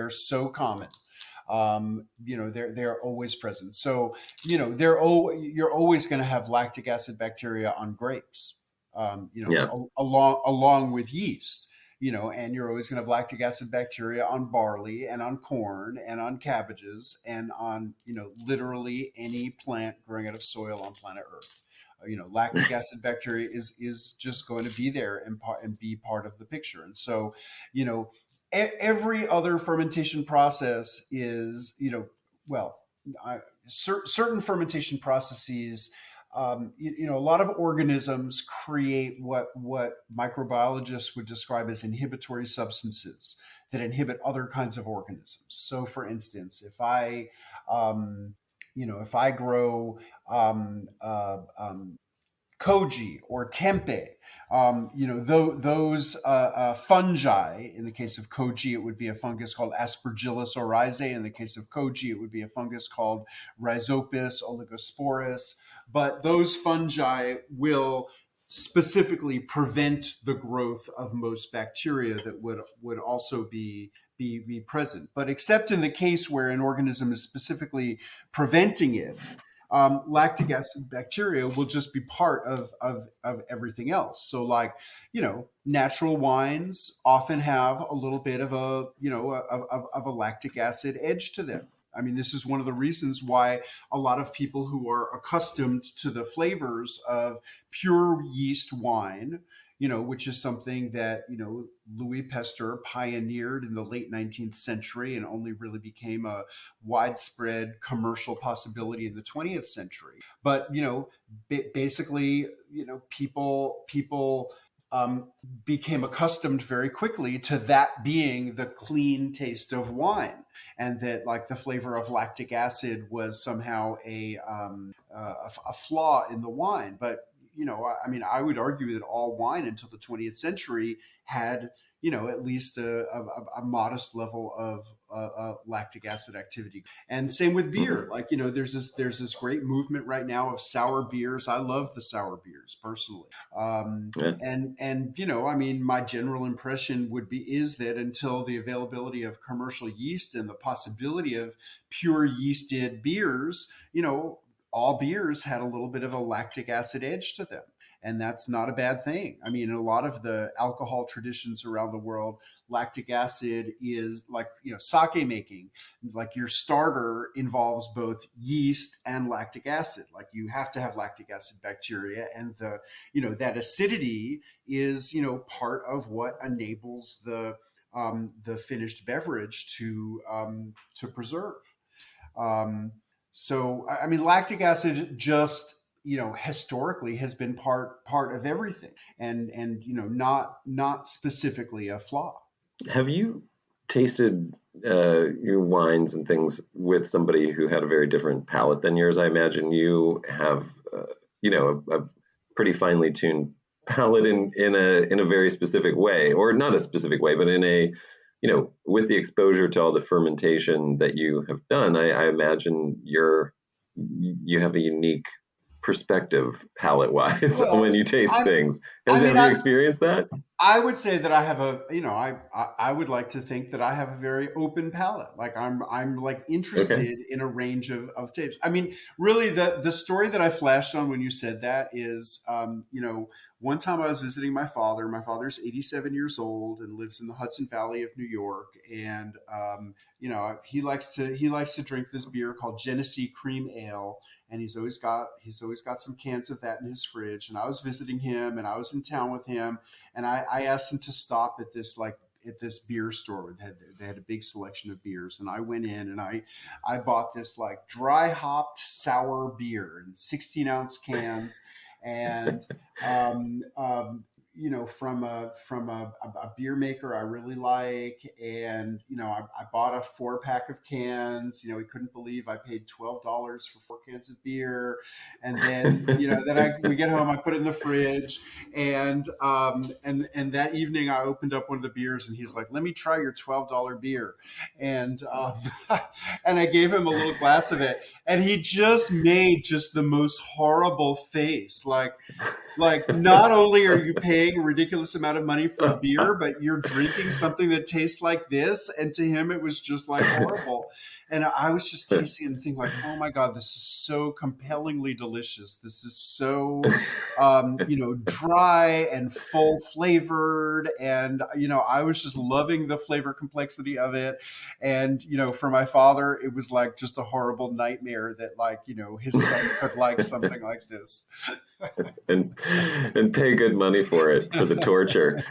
so common. they're always present. So, you're always going to have lactic acid bacteria on grapes, Yeah. along with yeast. And you're always going to have lactic acid bacteria on barley and on corn and on cabbages and on, literally any plant growing out of soil on planet Earth. Lactic acid bacteria is just going to be there and be part of the picture. And so, every other fermentation process is, well, certain fermentation processes, a lot of organisms create what microbiologists would describe as inhibitory substances that inhibit other kinds of organisms. So, for instance, if I grow koji or tempeh, those fungi. In the case of koji, it would be a fungus called Aspergillus oryzae. In the case of koji, it would be a fungus called Rhizopus oligosporus. But those fungi will specifically prevent the growth of most bacteria that would also be present. But except in the case where an organism is specifically preventing it, lactic acid bacteria will just be part of everything else. So, like, natural wines often have a little bit of a lactic acid edge to them. I mean, this is one of the reasons why a lot of people who are accustomed to the flavors of pure yeast wine, which is something that, Louis Pasteur pioneered in the late 19th century and only really became a widespread commercial possibility in the 20th century. But, basically, people became accustomed very quickly to that being the clean taste of wine, and that, like, the flavor of lactic acid was somehow a flaw in the wine. But I would argue that all wine until the 20th century had, at least a modest level of lactic acid activity. And same with beer. Like, there's this great movement right now of sour beers. I love the sour beers personally. And my general impression is that until the availability of commercial yeast and the possibility of pure yeasted beers, all beers had a little bit of a lactic acid edge to them. And that's not a bad thing. I mean, in a lot of the alcohol traditions around the world, lactic acid is like, sake making. Like, your starter involves both yeast and lactic acid. Like, you have to have lactic acid bacteria, and that acidity is, part of what enables the finished beverage to preserve. So, lactic acid just, historically has been part of everything, and not specifically a flaw. Have you tasted your wines and things with somebody who had a very different palate than yours? I imagine you have, a pretty finely tuned palate in a very specific way, or not a specific way, but in a, with the exposure to all the fermentation that you have done, I imagine you have a unique perspective palate-wise when you taste things. Have you experienced that? I would say that I have I would like to think that I have a very open palate. Like, I'm like interested in a range of tapes. I mean, really, the story that I flashed on when you said that is, one time I was visiting my father. My father's 87 years old and lives in the Hudson Valley of New York. And, he likes to drink this beer called Genesee Cream Ale. And he's always got some cans of that in his fridge. And I was visiting him, and I was in town with him, and I asked him to stop at this beer store. They had a big selection of beers, and I went in and I bought this, like, dry hopped sour beer in 16-ounce cans, and from a beer maker I really like. And, I bought a 4-pack of cans. He couldn't believe I paid $12 for 4 cans of beer. And then, we get home, I put it in the fridge, and that evening I opened up one of the beers, and he's like, "Let me try your $12 beer." And, and I gave him a little glass of it, and he just made the most horrible face. Like Like, not only are you paying a ridiculous amount of money for a beer, but you're drinking something that tastes like this. And to him, it was just like horrible. And I was just tasting and thinking like, oh my God, this is so compellingly delicious. This is so, dry and full flavored. And, I was just loving the flavor complexity of it. And, for my father, it was like just a horrible nightmare that like, his son could like something like this. and pay good money for it, for the torture.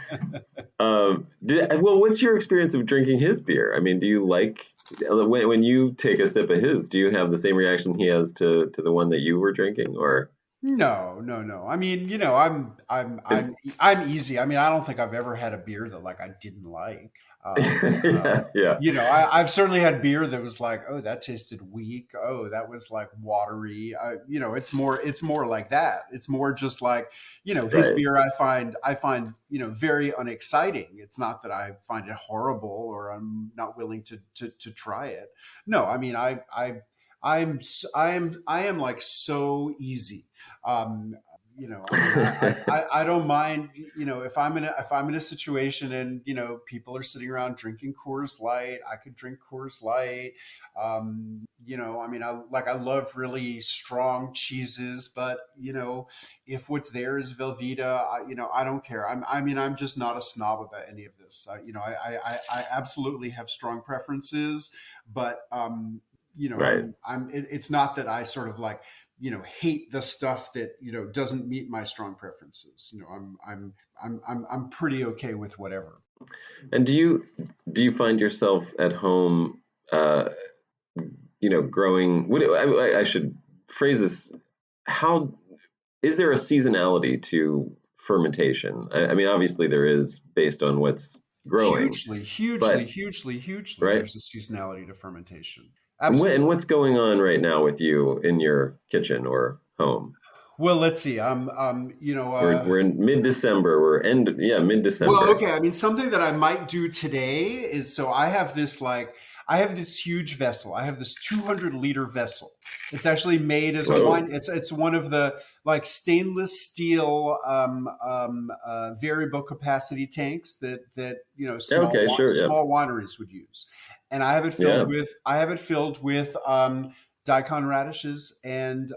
What's your experience of drinking his beer? I mean, do you like when you take a sip of his? Do you have the same reaction he has to the one that you were drinking, or No, no, no. I mean, it's I'm easy. I mean, I don't think I've ever had a beer that like I didn't like. yeah, yeah, I've certainly had beer that was like, oh, that tasted weak. Oh, that was like watery. It's more like that. It's more just like, his right, beer. I find, very unexciting. It's not that I find it horrible or I'm not willing to try it. No, I mean, I am like so easy. Um, I mean, I don't mind, if I'm in a situation and, people are sitting around drinking Coors Light, I could drink Coors Light. I mean, I love really strong cheeses, but, if what's there is Velveeta, I don't care. I'm just not a snob about any of this. I absolutely have strong preferences, but, right. it's not that I sort of like, hate the stuff that, doesn't meet my strong preferences. I'm pretty okay with whatever. And do you find yourself at home, uh, growing? I should phrase this. How is there a seasonality to fermentation? I mean, obviously there is based on what's growing, Hugely, hugely, but hugely, hugely. right. There's a seasonality to fermentation. And Absolutely. what's going on right now with you in your kitchen or home? Well, let's see. We're in mid-December. Mid Well, December. okay. I mean, something that I might do today is so I have this huge vessel. I have this 200-liter vessel. It's actually made as a Whoa. wine. It's one of the like stainless steel variable capacity tanks that Okay, sure. Yeah, small wineries would use. And yeah. I have it filled with daikon radishes and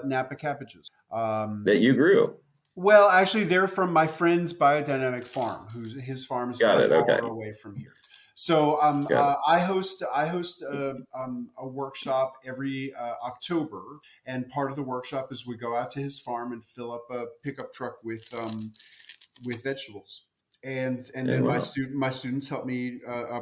Napa cabbages. That you grew. Well, actually, they're from my friend's biodynamic farm, his farm is Got about it. an Okay, hour away from here. So got it. I host a workshop every October, and part of the workshop is we go out to his farm and fill up a pickup truck with vegetables. And Yeah, then wow. my students help me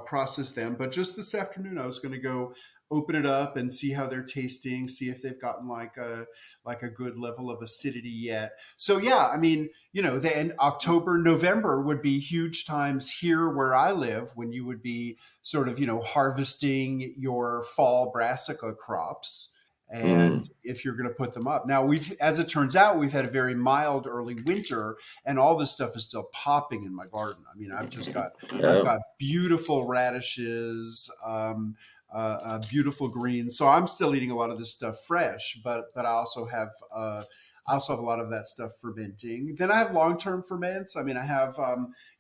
process them. But just this afternoon, I was going to go open it up and see how they're tasting, see if they've gotten like a good level of acidity yet. So yeah, I mean, then October, November would be huge times here where I live when you would be sort of harvesting your fall brassica crops. And Mm. if you're going to put them up now, as it turns out, we've had a very mild early winter, and all this stuff is still popping in my garden. I mean, I've Oh, got beautiful radishes, beautiful greens. So I'm still eating a lot of this stuff fresh, but I also have a lot of that stuff fermenting. Then I have long term ferments. I mean, I have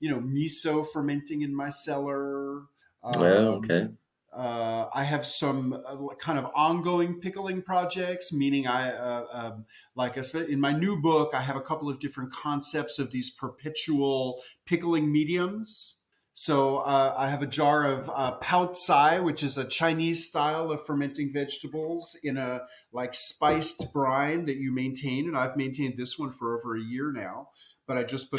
miso fermenting in my cellar. well, Um, okay. I have some kind of ongoing pickling projects, meaning in my new book, I have a couple of different concepts of these perpetual pickling mediums. So I have a jar of pao tsai, which is a Chinese style of fermenting vegetables in a like spiced brine that you maintain, and I've maintained this one for over a year now. But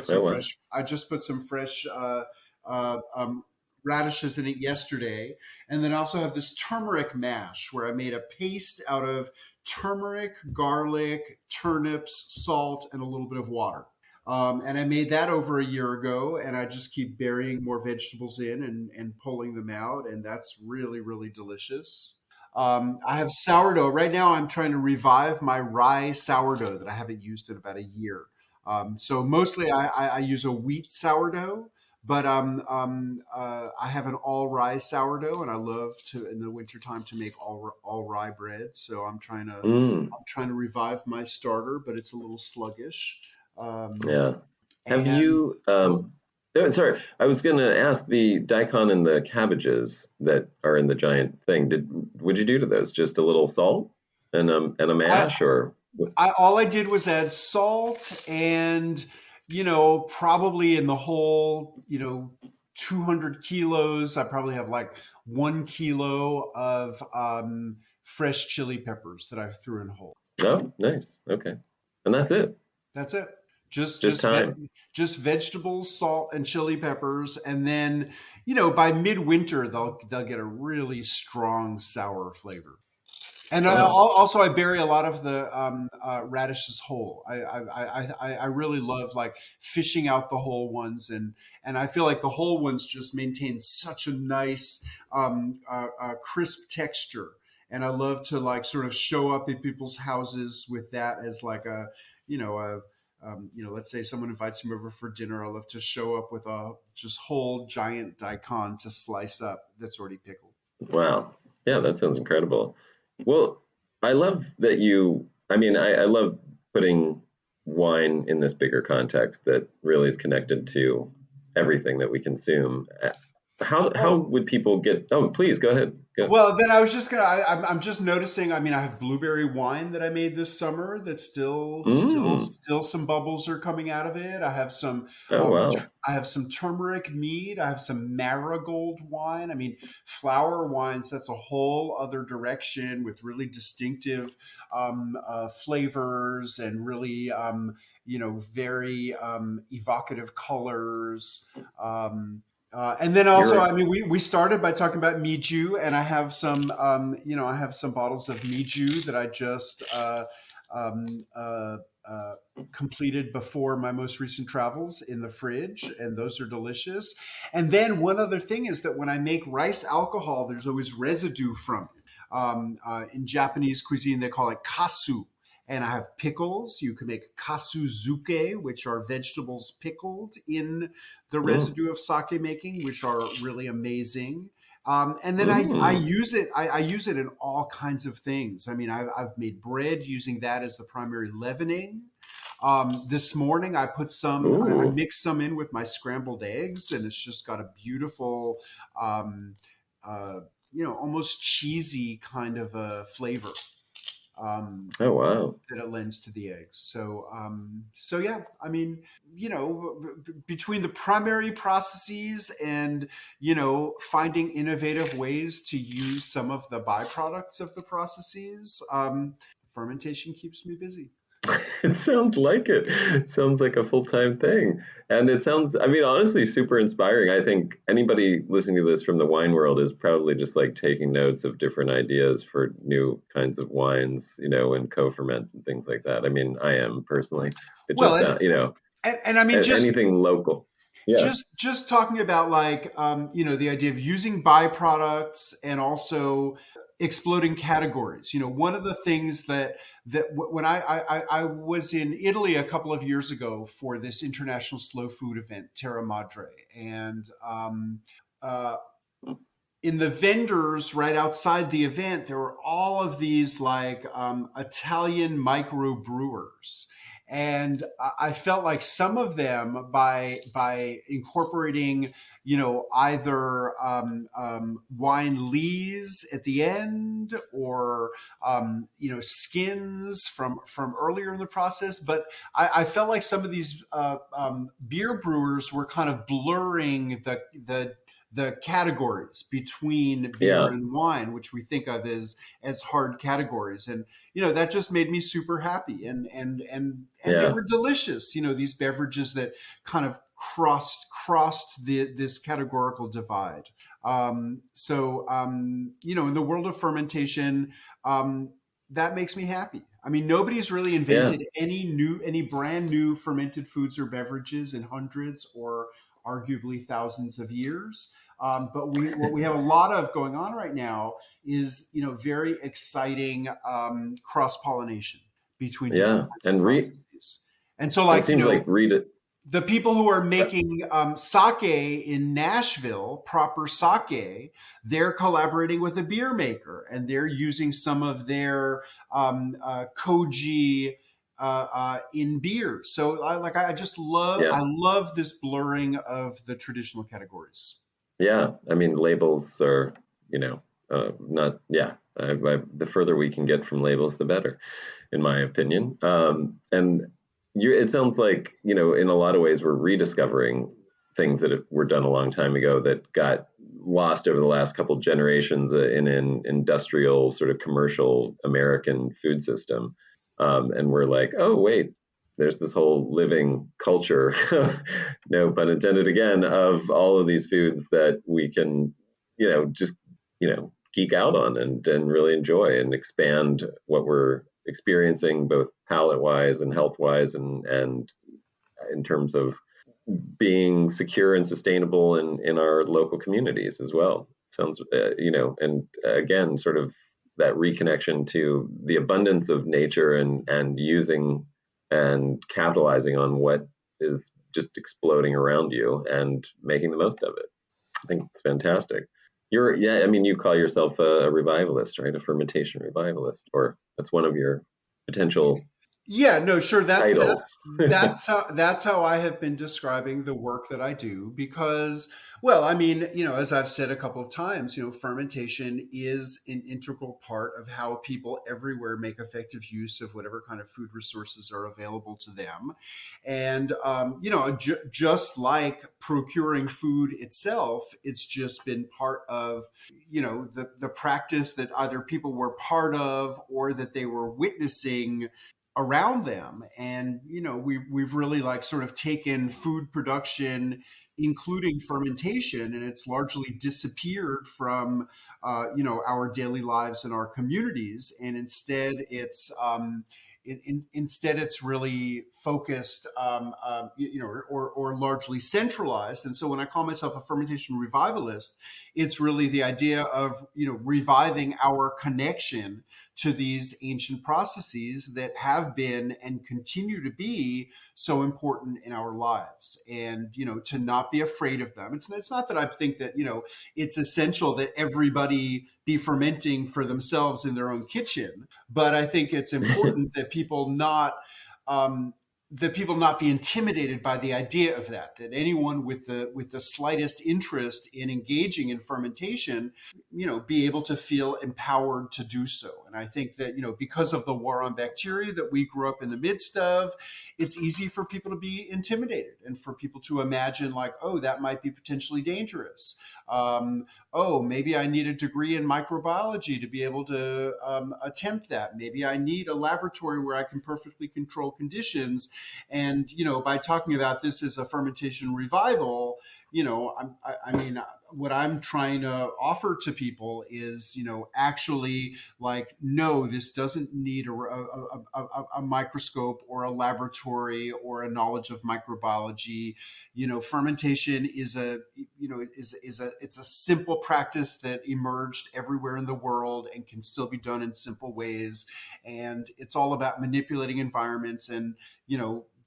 Oh, wow. I just put some fresh uh, um, radishes in it yesterday. And then I also have this turmeric mash where I made a paste out of turmeric, garlic, turnips, salt, and a little bit of water. And I made that over a year ago, and I just keep burying more vegetables in and pulling them out, and that's really, really delicious. I have sourdough. Right now, I'm trying to revive my rye sourdough that I haven't used in about a year. So mostly I use a wheat sourdough, but I have an all rye sourdough, and I love to in the wintertime to make all rye bread. So Mm. I'm trying to revive my starter, but it's a little sluggish. Yeah. Have And you, oh, sorry, I was going to ask the daikon and the cabbages that are in the giant thing. Would you do to those? Just a little salt and a I, mash or? all I did was add salt and, probably in the whole, 200 kilos, I probably have like 1 kilo of fresh chili peppers that I threw in whole. Oh, nice. Okay. And that's it. That's it. Just Just just ve- time. just vegetables, salt, and chili peppers, and then by midwinter they'll get a really strong sour flavor. And Wow. also, I bury a lot of the radishes whole. I really love like fishing out the whole ones, and I feel like the whole ones just maintain such a nice crisp texture. And I love to like sort of show up at people's houses with that as like a you know a let's say someone invites me over for dinner. I love to show up with a just whole giant daikon to slice up that's already pickled. Wow. Yeah, that sounds incredible. Well, I love that I love putting wine in this bigger context that really is connected to everything that we consume. How Oh, would people get, oh, please go ahead. Go. well, then I was just gonna. I'm just noticing. I mean, I have blueberry wine that I made this summer. That's Mm. still some bubbles are coming out of it. I have some. Oh, wow. I have some turmeric mead. I have some marigold wine. I mean, flower wines. That's a whole other direction with really distinctive flavors and really very evocative colors. And then also, You're, I mean, we started by talking about Miju, and I have some bottles of Miju that I just um, uh, uh, completed before my most recent travels in the fridge, and those are delicious. And then one other thing is that when I make rice alcohol, there's always residue from it. In Japanese cuisine, they call it kasu, and I have pickles. You can make kasuzuke, which are vegetables pickled in the mm, residue of sake making, which are really amazing. And then I mm. use it. I use it in all kinds of things. I mean, I've made bread using that as the primary leavening. This morning, I Ooh. mixed some in with my scrambled eggs, and it's just got a beautiful, um, uh, almost cheesy kind of a flavor. Um, Oh, wow. that it lends to the eggs. So yeah, I mean, between the primary processes and finding innovative ways to use some of the byproducts of the processes, fermentation keeps me busy. It sounds like it. It sounds like a full-time thing. And it sounds, I mean, honestly, super inspiring. I think anybody listening to this from the wine world is probably just like taking notes of different ideas for new kinds of wines, and co-ferments and things like that. I mean, I am personally. It Well, just sounds, and I mean, anything local. Yeah. just talking about like the idea of using byproducts and also exploding categories. One of the things when I was in Italy a couple of years ago for this international slow food event, Terra Madre, and uh, in the vendors right outside the event, there were all of these like Italian microbrewers. And I felt like some of them, by incorporating, either wine lees at the end or skins from earlier in the process. But I felt like some of these beer brewers were kind of blurring the categories between beer Yeah. and wine, which we think of as hard categories, and that just made me super happy, and they Yeah. were delicious. These beverages that kind of crossed this categorical divide. In the world of fermentation, that makes me happy. I mean, nobody's really Yeah. invented any brand new fermented foods or beverages in hundreds or arguably thousands of years. But what we have a lot of going on right now is very exciting cross pollination between different Yeah. kinds of And processes. And so, it like seems like read it. the people who are making sake in Nashville, proper sake, they're collaborating with a beer maker, and they're using some of their koji in beer. So I just love, Yeah. I love this blurring of the traditional categories. Yeah. I mean, labels are, not, yeah. The further we can get from labels, the better, in my opinion. And it sounds like, in a lot of ways, we're rediscovering things that were done a long time ago that got lost over the last couple of generations in an industrial sort of commercial American food system. And we're like, oh, wait, there's this whole living culture, no pun intended again, of all of these foods that we can, just, geek out on and really enjoy and expand what we're experiencing both palate wise and health wise and in terms of being secure and sustainable in our local communities as well. Sounds, and again, sort of that reconnection to the abundance of nature and using and capitalizing on what is just exploding around you and making the most of it. I think it's fantastic. I mean, you call yourself a revivalist, right? A fermentation revivalist, or that's one of your potential Yeah, no, sure. titles. That's how I have been describing the work that I do because, well, I mean, as I've said a couple of times, fermentation is an integral part of how people everywhere make effective use of whatever kind of food resources are available to them, and just like procuring food itself, it's just been part of the practice that either people were part of or that they were witnessing around them. And we've really like sort of taken food production, including fermentation, and it's largely disappeared from our daily lives and our communities, and instead it's really focused, or largely centralized. And so when I call myself a fermentation revivalist, it's really the idea of reviving our connection to these ancient processes that have been and continue to be so important in our lives, and to not be afraid of them. It's not that I think that it's essential that everybody be fermenting for themselves in their own kitchen, but I think it's important that um, people not be intimidated by the idea of that anyone with the slightest interest in engaging in fermentation, be able to feel empowered to do so. And I think that, because of the war on bacteria that we grew up in the midst of, it's easy for people to be intimidated and for people to imagine like, oh, that might be potentially dangerous. Oh, maybe I need a degree in microbiology to be able to attempt that. Maybe I need a laboratory where I can perfectly control conditions. And, by talking about this as a fermentation revival, I mean, what I'm trying to offer to people is, actually like, no, this doesn't need a microscope or a laboratory or a knowledge of microbiology. Fermentation is it's a simple practice that emerged everywhere in the world and can still be done in simple ways. And it's all about manipulating environments. And,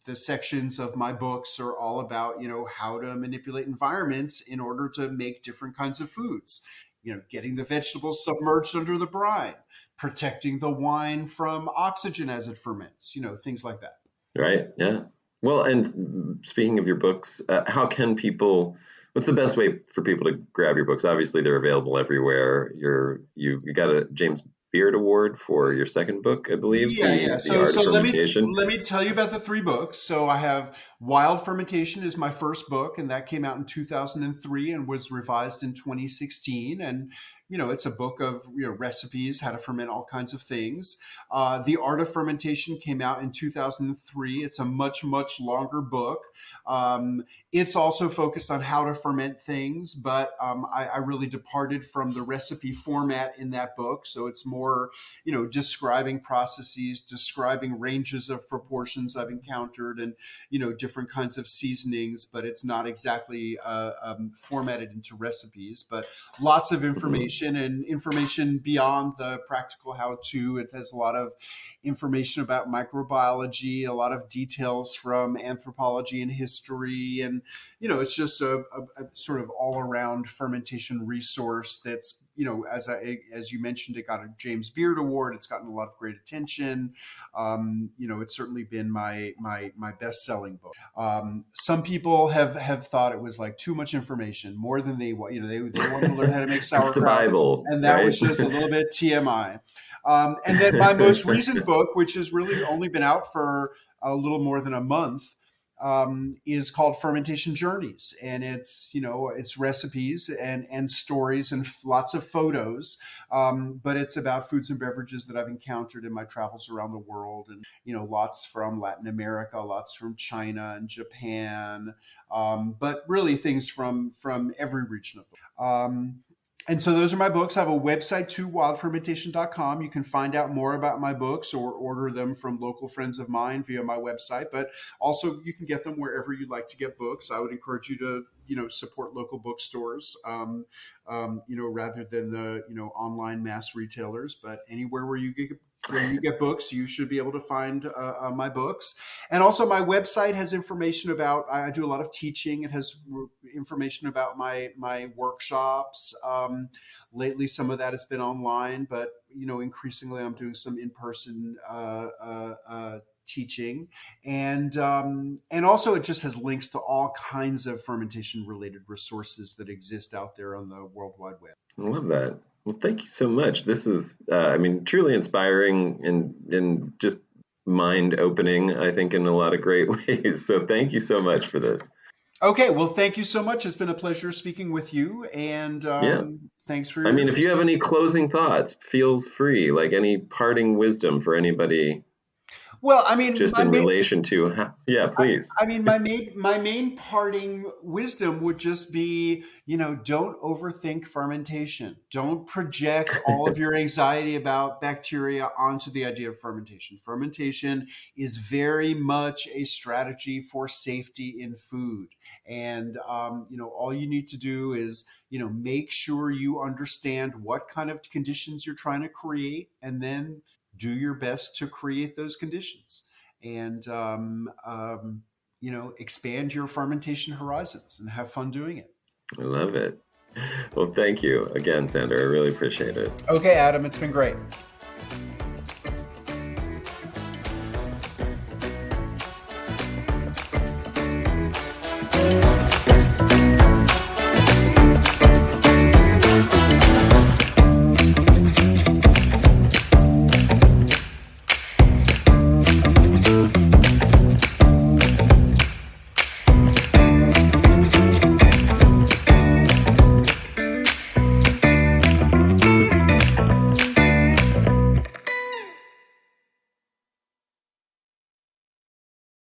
the sections of my books are all about, how to manipulate environments in order to make different kinds of foods, getting the vegetables submerged under the brine, protecting the wine from oxygen as it ferments, things like that. Right. Yeah. Well, and speaking of your books, what's the best way for people to grab your books? Obviously, they're available everywhere. You got a James Beard Award for your second book, I believe, Yeah. the Art of Fermentation. Let me tell you about the three books. So I have Wild Fermentation is my first book, and that came out in 2003 and was revised in 2016. And it's a book of recipes, how to ferment all kinds of things. The Art of Fermentation came out in 2003. It's a much longer book. It's also focused on how to ferment things, but I really departed from the recipe format in that book. So it's more, describing processes, describing ranges of proportions I've encountered, and different kinds of seasonings. But it's not exactly formatted into recipes, but lots of information and information beyond the practical how-to. It has a lot of information about microbiology, a lot of details from anthropology and history, and it's just a sort of all-around fermentation resource that's as you mentioned, it got a James Beard Award. It's gotten a lot of great attention. It's certainly been my best-selling book. Some people have thought it was like too much information, more than they want. They want to learn how to make sauerkraut. It's the Bible, and that right? was just a little bit TMI. And then my most recent book, which has really only been out for a little more than a month, is called Fermentation Journeys, and it's recipes and stories and lots of photos, but it's about foods and beverages that I've encountered in my travels around the world, and lots from Latin America, lots from China and Japan, but really things from every region of the world. And so those are my books. I have a website too, wildfermentation.com. You can find out more about my books or order them from local friends of mine via my website, but also you can get them wherever you'd like to get books. I would encourage you to, support local bookstores, rather than the, online mass retailers, but anywhere where you get books, you should be able to find my books. And also my website has information about, I do a lot of teaching. It has information about my workshops. Lately, some of that has been online, but, increasingly I'm doing some in-person teaching. And also it just has links to all kinds of fermentation related resources that exist out there on the World Wide Web. I love that. Well, thank you so much. This is, truly inspiring and just mind-opening, I think, in a lot of great ways. So thank you so much for this. Okay, well, thank you so much. It's been a pleasure speaking with you, and thanks for your if you have any closing thoughts, feel free, like any parting wisdom for anybody. Well, just in relation to, please. My main parting wisdom would just be, don't overthink fermentation. Don't project all of your anxiety about bacteria onto the idea of fermentation. Fermentation is very much a strategy for safety in food. And, all you need to do is, make sure you understand what kind of conditions you're trying to create, and then do your best to create those conditions, and expand your fermentation horizons and have fun doing it. I love it. Well, thank you again, Sandor. I really appreciate it. Okay, Adam, it's been great.